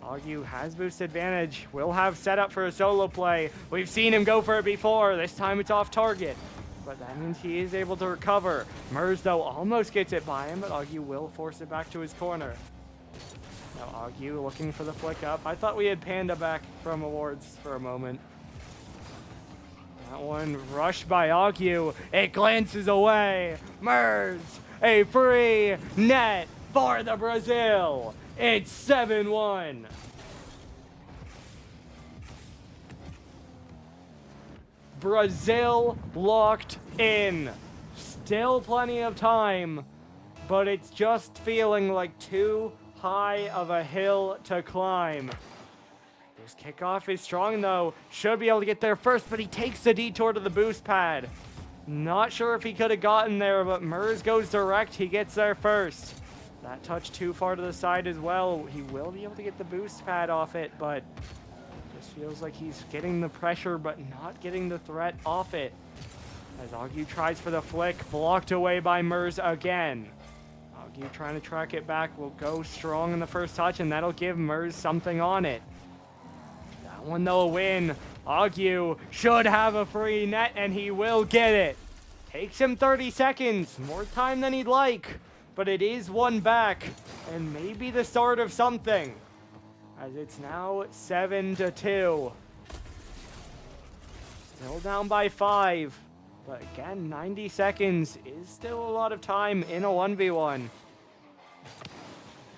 Agu has boost advantage. Will have setup for a solo play. We've seen him go for it before. This time it's off target. But that means he is able to recover. Mers, though, almost gets it by him, but Agu will force it back to his corner. Now Agu looking for the flick up. I thought we had Panda back from awards for a moment. That one rushed by Agu. It glances away. Mers, a free net for the Brazil. It's 7-1. Brazil locked in. Still plenty of time, but it's just feeling like too high of a hill to climb. This kickoff is strong, though. Should be able to get there first, but he takes the detour to the boost pad. Not sure if he could have gotten there, but Mers goes direct. He gets there first. That touch too far to the side as well. He will be able to get the boost pad off it, but just feels like he's getting the pressure but not getting the threat off it. As Agyu tries for the flick, blocked away by Mers again. Agyu trying to track it back, will go strong in the first touch, and that'll give Mers something on it. That one though a win. Agyu should have a free net, and he will get it. Takes him 30 seconds, more time than he'd like, but it is one back, and maybe the start of something, as it's now 7-2. Still down by 5, but again, 90 seconds is still a lot of time in a 1v1.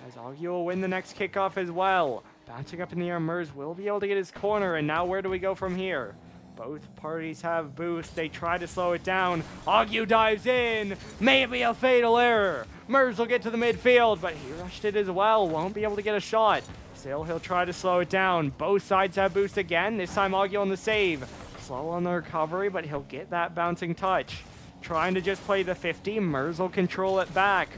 As Agyu will win the next kickoff as well. Bouncing up in the air, Mers will be able to get his corner, and now where do we go from here? Both parties have boost. They try to slow it down. Agyu dives in. Maybe a fatal error. Mers will get to the midfield, but he rushed it as well. Won't be able to get a shot. Still, he'll try to slow it down. Both sides have boost again. This time, Agyu on the save. Slow on the recovery, but he'll get that bouncing touch. Trying to just play the 50. Mers will control it back.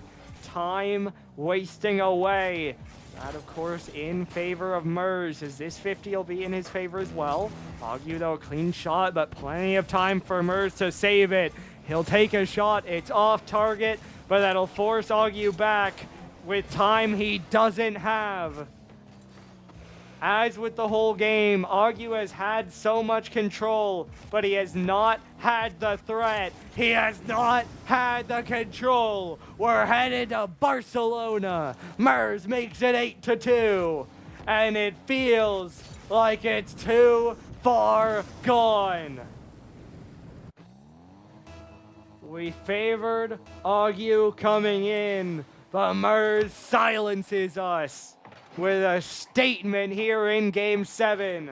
Time wasting away. That, of course, in favor of Mers, as this 50 will be in his favor as well. Agyu, though, a clean shot, but plenty of time for Mers to save it. He'll take a shot. It's off target, but that'll force Agyu back with time he doesn't have. As with the whole game, Agyu has had so much control, but he has not had the threat. He has not had the control. We're headed to Barcelona. Mers makes it 8-2, and it feels like it's too far gone. We favored Agyu coming in, but Mers silences us with a statement here in Game 7.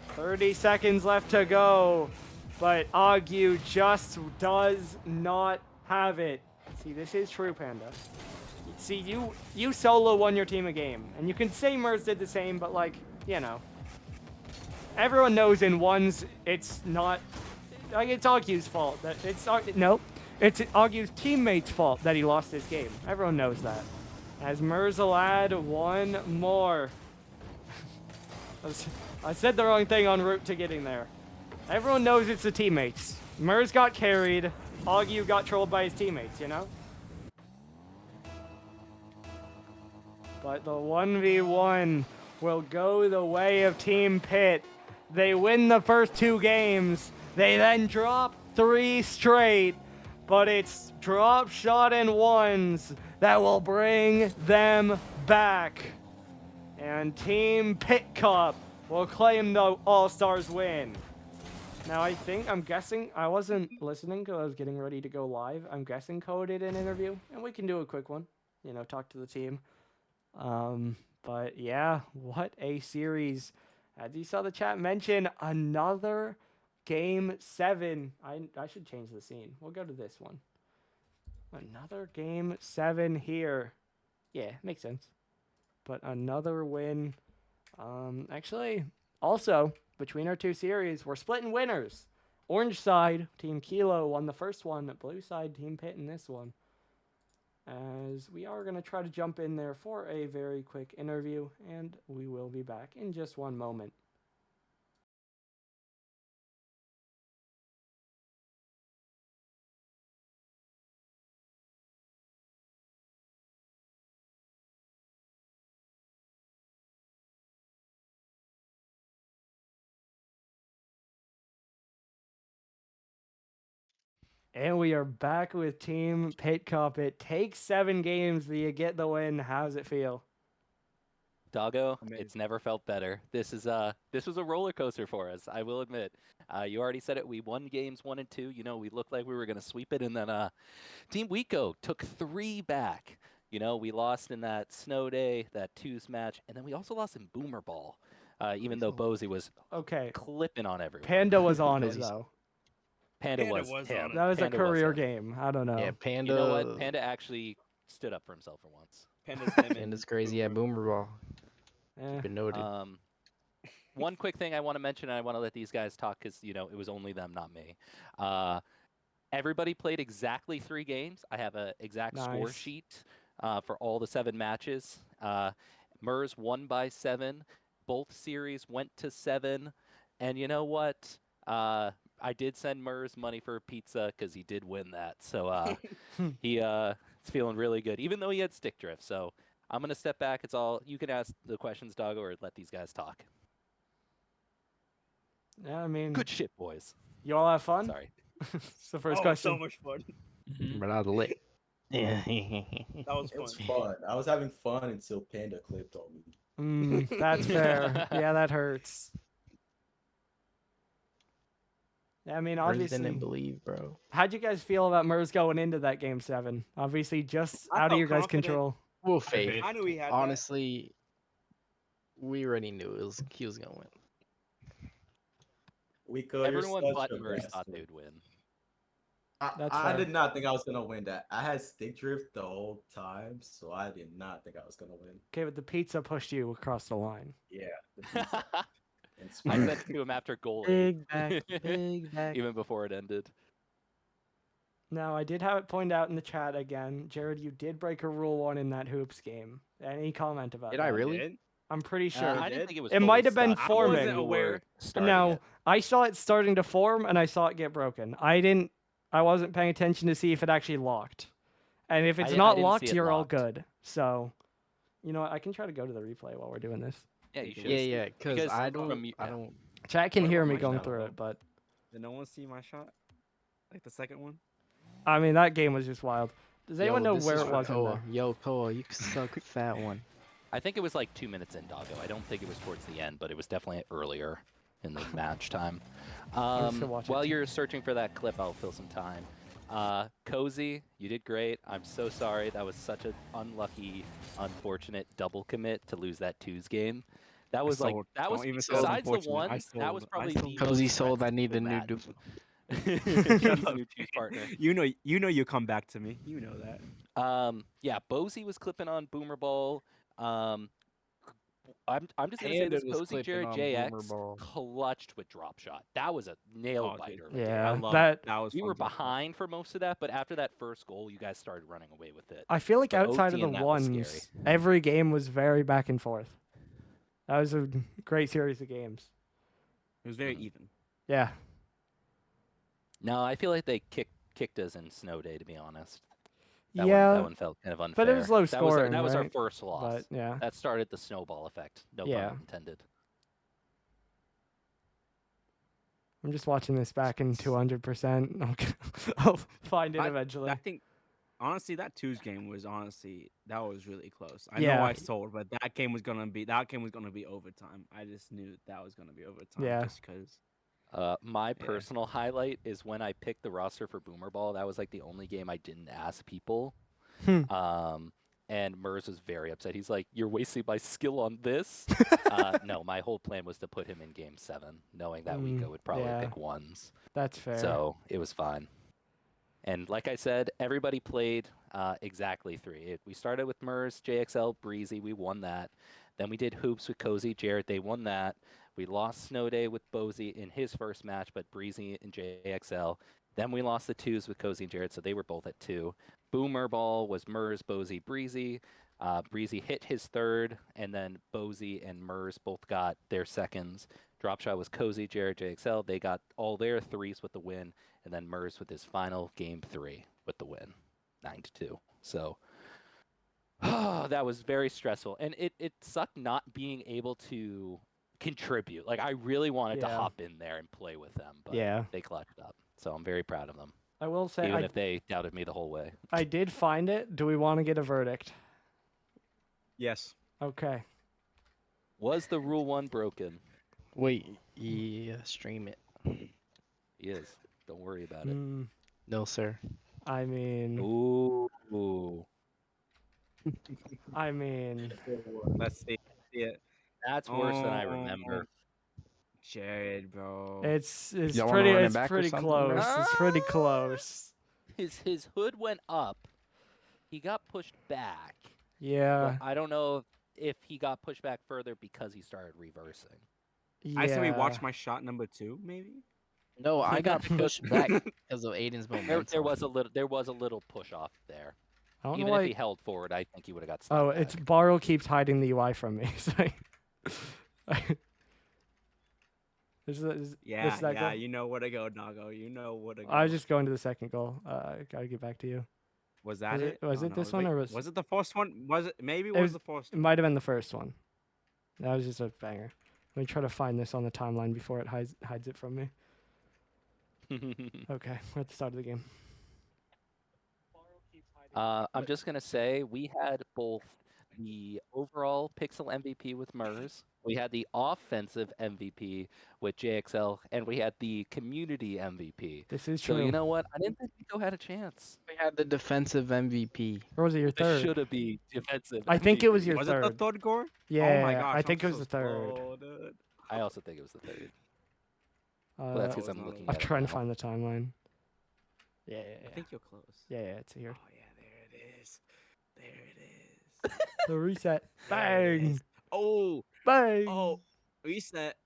30 seconds left to go, but Agyu just does not have it. See, this is true, Panda. See, you solo won your team a game, and you can say Mers did the same, but like, you know. Everyone knows in ones, it's not, like, it's Agyu's fault. No. It's Agyu's teammates' fault that he lost this game. Everyone knows that. As Mers will add one more. I said the wrong thing en route to getting there. Everyone knows it's the teammates. Mers got carried. Agyu got trolled by his teammates, you know? But the 1v1 will go the way of Team Pit. They win the first 2 games. They then drop 3 straight. But it's drop shot and ones that will bring them back. And Team Pit Cup will claim the All-Stars win. Now I'm guessing, I wasn't listening because I was getting ready to go live. I'm guessing Code did an interview, and we can do a quick one, you know, talk to the team. But yeah, what a series. As you saw the chat mention, another Game 7. I should change the scene. We'll go to this one. Another Game 7 here. Yeah, makes sense. But another win. Actually, also, between our 2 series, we're splitting winners. Orange side, Team Kilo, won the first one. Blue side, Team Pit in this one. As we are going to try to jump in there for a very quick interview, and we will be back in just one moment. And we are back with Team Pit Cup. It takes 7 games, but you get the win. How's it feel? Doggo, it's never felt better. This was a roller coaster for us, I will admit. You already said it. We won games 1 and 2. You know, we looked like we were going to sweep it, and then Team Wico took 3 back. You know, we lost in that snow day, that 2s match, and then we also lost in Boomer Ball, even though Bozy was clipping on everyone. Panda was on it, though. Panda was him. That was Panda a career game. I don't know. Yeah, Panda. You know what? Panda actually stood up for himself for once. Panda's crazy at Boomer Ball. Been noted. One quick thing I want to mention, and I want to let these guys talk because, you know, it was only them, not me. everybody played exactly 3 games. I have an exact score Nice. sheet for all the 7 matches. Mers won by 7. Both series went to 7. And you know what? I did send Mers money for pizza because he did win that. So he is feeling really good, even though he had stick drift. So I'm going to step back. It's all you can ask the questions, Doggo, or let these guys talk. Yeah, I mean, Good shit, boys. you all have fun? Sorry. It's the first question. So much fun. But I was lit. Yeah. That was It was fun. fun. I was having fun until Panda clipped on me. That's fair. Yeah, that hurts. I mean, Mers obviously. didn't believe, bro. How'd you guys feel about Mers going into that game 7? Obviously, just I out of felt your guys' confident. control. Full faith. I knew he had Honestly, we already knew he was gonna win. Wiko, Everyone you're but such a Mers bastard. thought they'd win. That's I fair. did not think I was gonna win that. I had stick drift the whole time, so I did not think I was gonna win. Okay, but the pizza pushed you across the line. Yeah. the pizza and I Sprite. said to him after goal 8. Big back, big back. Even before it ended. Now, I did have it pointed out in the chat again. Jared, you did break a rule 1 in that hoops game. Any comment about Did that? I really? Did? I'm pretty sure. I didn't did? think it was. It fully might have been stuck. forming. You I wasn't aware. were starting No, it. I saw it starting to form, and I saw it get broken. I wasn't paying attention to see if it actually locked. And if it's I not didn't see locked, it you're all locked. good. So, you know what? I can try to go to the replay while we're doing this. Yeah, you should. Yeah, because Because I from don't. you- I yeah. don't. Chat can What hear about me my going shot? through it, but Did no one see my shot? Like the second one? I mean, that game was just wild. Does anyone know this where is it for was in Koa. there? Yo, Koa, you can suck fat one. I think it was like 2 minutes in, Doggo. I don't think it was towards the end, but it was definitely earlier in the match time. just gonna watch it While too. you're searching for that clip, I'll fill some time. Cozy, you did great. I'm so sorry. That was such an unlucky, unfortunate double commit to lose that twos game. That was like sold. that was Don't even say it's besides the unfortunate. one. I That was sold. I probably sold. the Cozy most sold. I stressful need a new match. dude. He's Shut the up. new choose partner. You know you come back to me. You know that. Yeah, Bozy was clipping on Boomer Ball. I'm just gonna say Panda this: was Cozy clipping Jared on JX Boomer Ball. clutched with drop shot. That was a nail Oh, dude. biter. Right there. Yeah, I love that that was We fun were to watch. behind for most of that, but after that first goal, you guys started running away with it. I feel like But outside OT of the in that was ones, scary. every game was very back and forth. That was a great series of games. It was very Mhm. even. Yeah. No, I feel like they kicked us in Snow Day. To be honest, that yeah, one felt kind of unfair. but it was low That was scoring, that was our right? first loss. But yeah. That started the snowball effect. No Yeah. pun intended. I'm just watching this back in 200%. I'll find it eventually. I think honestly that twos game was that was really close. I Yeah. know I sold, but that game was gonna be overtime. I just knew that was gonna be overtime. Yeah. Just because. My personal highlight is when I picked the roster for Boomer Ball. That was like the only game I didn't ask people. And Mers was very upset. He's like, "You're wasting my skill on this." No, my whole plan was to put him in Game 7, knowing that Wiko would probably yeah. pick ones. That's fair. So it was fine. And like I said, everybody played exactly 3. We started with Mers, JXL, Breezy. We won that. Then we did hoops with Cozy, Jared. They won that. We lost Snow Day with Bozy in his first match, but Breezy and JXL. Then we lost the twos with Cozy and Jared, so they were both at 2. Boomer Ball was Mers, Bozy, Breezy. Breezy hit his third, and then Bozy and Mers both got their seconds. Drop shot was Cozy, Jared, JXL. They got all their threes with the win, and then Mers with his final game 3 with the win, 9-2. So that was very stressful, and it sucked not being able to contribute. Like I really wanted to Yeah. hop in there and play with them, but Yeah. they clutched up. So I'm very proud of them, I will say, even if they doubted me the whole way. I did find it. Do we want to get a verdict? Yes. Okay. Was the rule 1 broken? Wait, yeah, stream it. He is. Don't worry about it. No, sir. I mean, Ooh. Let's see it. That's worse than I remember. Jared, bro. it's Y'all wanna pretty run it it's back or pretty something, close. bro? It's pretty close. His hood went up. He got pushed back. Yeah. But I don't know if he got pushed back further because he started reversing. Yeah. I say we watch my shot number 2, maybe. No, I got Because pushed back because of Aiden's momentum. there was a little push off there. I don't know Even why. if he held forward, I think he would have got Oh, stopped. it's back. Barrel keeps hiding the UI from me. So Yeah, this that yeah, goal? you know where to go, Doggo. You know where to go. I was just going to the second goal. Gotta get back to you. Was that it- it? was Oh, it no, this one wait, or was- was it the first one? Was it? Maybe it It was was- the first It one. might have been the first one. That was just a banger. Let me try to find this on the timeline before it hides it from me. Okay, we're at the start of the game. I'm just gonna say we had both the overall Pixel MVP with Mers, we had the offensive MVP with JXL, and we had the community MVP. This is So true. you know what? I didn't think Nico had a chance. We had the defensive MVP. Or was it your This third? should have been defensive. I think it was MVP. your Was third. it the third goal? Yeah, Oh my gosh, I I'm think it was so the third. slow, dude. I also think it was the third. But that's because was I'm not looking a- I'm at it trying to now. find the timeline. Yeah, I think you're close. yeah, it's here. Oh yeah, there it is. There it is. The reset. There it Bang! is. Oh, Bang! oh, reset.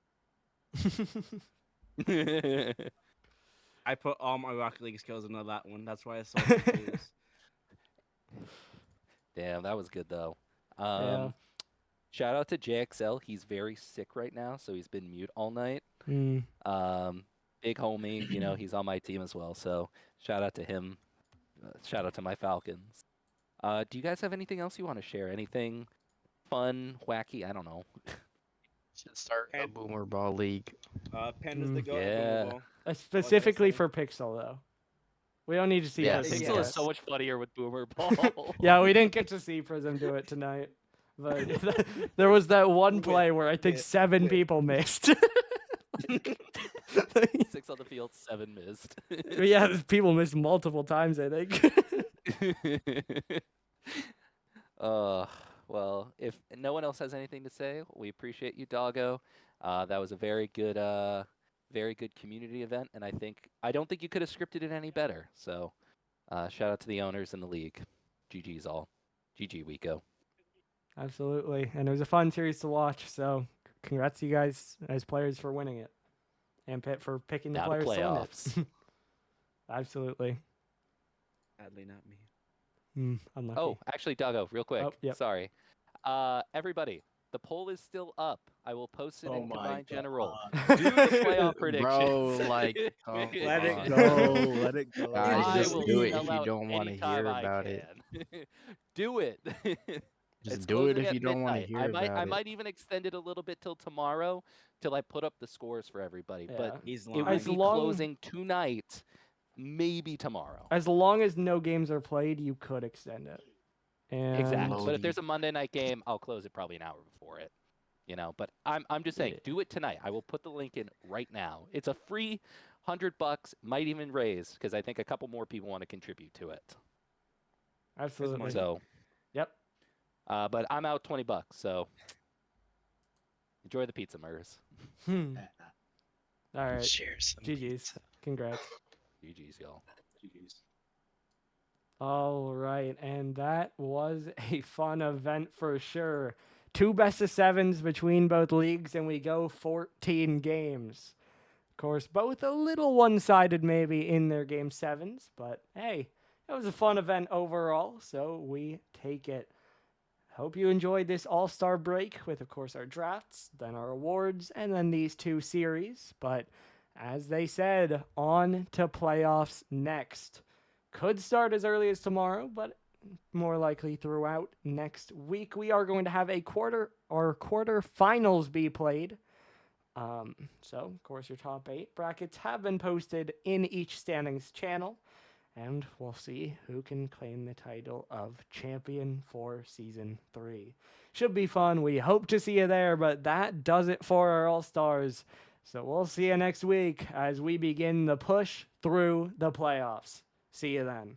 I put all my Rocket League skills into that one. That's why I so confused. Damn, that was good though. Yeah. Shout out to JXL. He's very sick right now, so he's been mute all night. Mm. Big homie, he's on my team as well. So shout out to him. Shout out to my Falcons. Do you guys have anything else you want to share? Anything fun, wacky? I don't know. Should start a And- Boomer Ball League. Pen is the goat. Yeah. Boomer Ball. Specifically say? for Pixel, though. We don't need to see Yeah, Prism. Pixel do is it. so much funnier with Boomer Ball. Yeah, we didn't get to see Prism do it tonight. But there was that one Wait, play where I think wait, 7 wait. people missed. 6 on the field, 7 missed. Yeah, people missed multiple times, I think. Well, if no one else has anything to say, we appreciate you, Doggo. That was a very good community event, and I don't think you could have scripted it any better. So, shout out to the owners in the league. GG's all. GG Wico. Absolutely. And it was a fun series to watch. So congrats to you guys as players for winning it. And Pitt for picking the Now to players to win playoffs. it. Absolutely. Sadly, not me. Unlucky. Oh, actually, Doggo, real quick. Oh, yep. Sorry. Everybody, the poll is still up. I will post it Oh in my Combined General. God. Do the playoff predictions. Bro, like, come Let it on. go. Let it go. Guys, I just will do it sell if you out don't wanna anytime hear I about it. can. Do it. Just It's do it closing if at you don't want to midnight. hear about I it. might even extend it a little bit till tomorrow, till I put up the scores for everybody. Yeah. But He's it lying. will As be long- closing tonight, maybe tomorrow. As long as no games are played, you could extend it. And Exactly. But if Loading. there's a Monday night game, I'll close it probably an hour before it. But I'm just saying, Yeah. do it tonight. I will put the link in right now. It's a free $100, might even raise because I think a couple more people want to contribute to it. Absolutely. money. So, Yep. but I'm out $20, so enjoy the pizza, Mers. All right. Cheers. GG's. Congrats. GG's, y'all. GG's. All right, and that was a fun event for sure. 2 best-of-7s between both leagues, and we go 14 games. Of course, both a little one-sided maybe in their game 7s, but hey, it was a fun event overall, so we take it. Hope you enjoyed this all-star break with, of course, our drafts, then our awards, and then these 2 series. But as they said, on to playoffs next. Could start as early as tomorrow, but more likely throughout next week. We are going to have a quarterfinals be played. So, of course, your top 8 brackets have been posted in each standings channel, and we'll see who can claim the title of champion for Season 3. Should be fun. We hope to see you there, but that does it for our All-Stars. So we'll see you next week as we begin the push through the playoffs. See you then.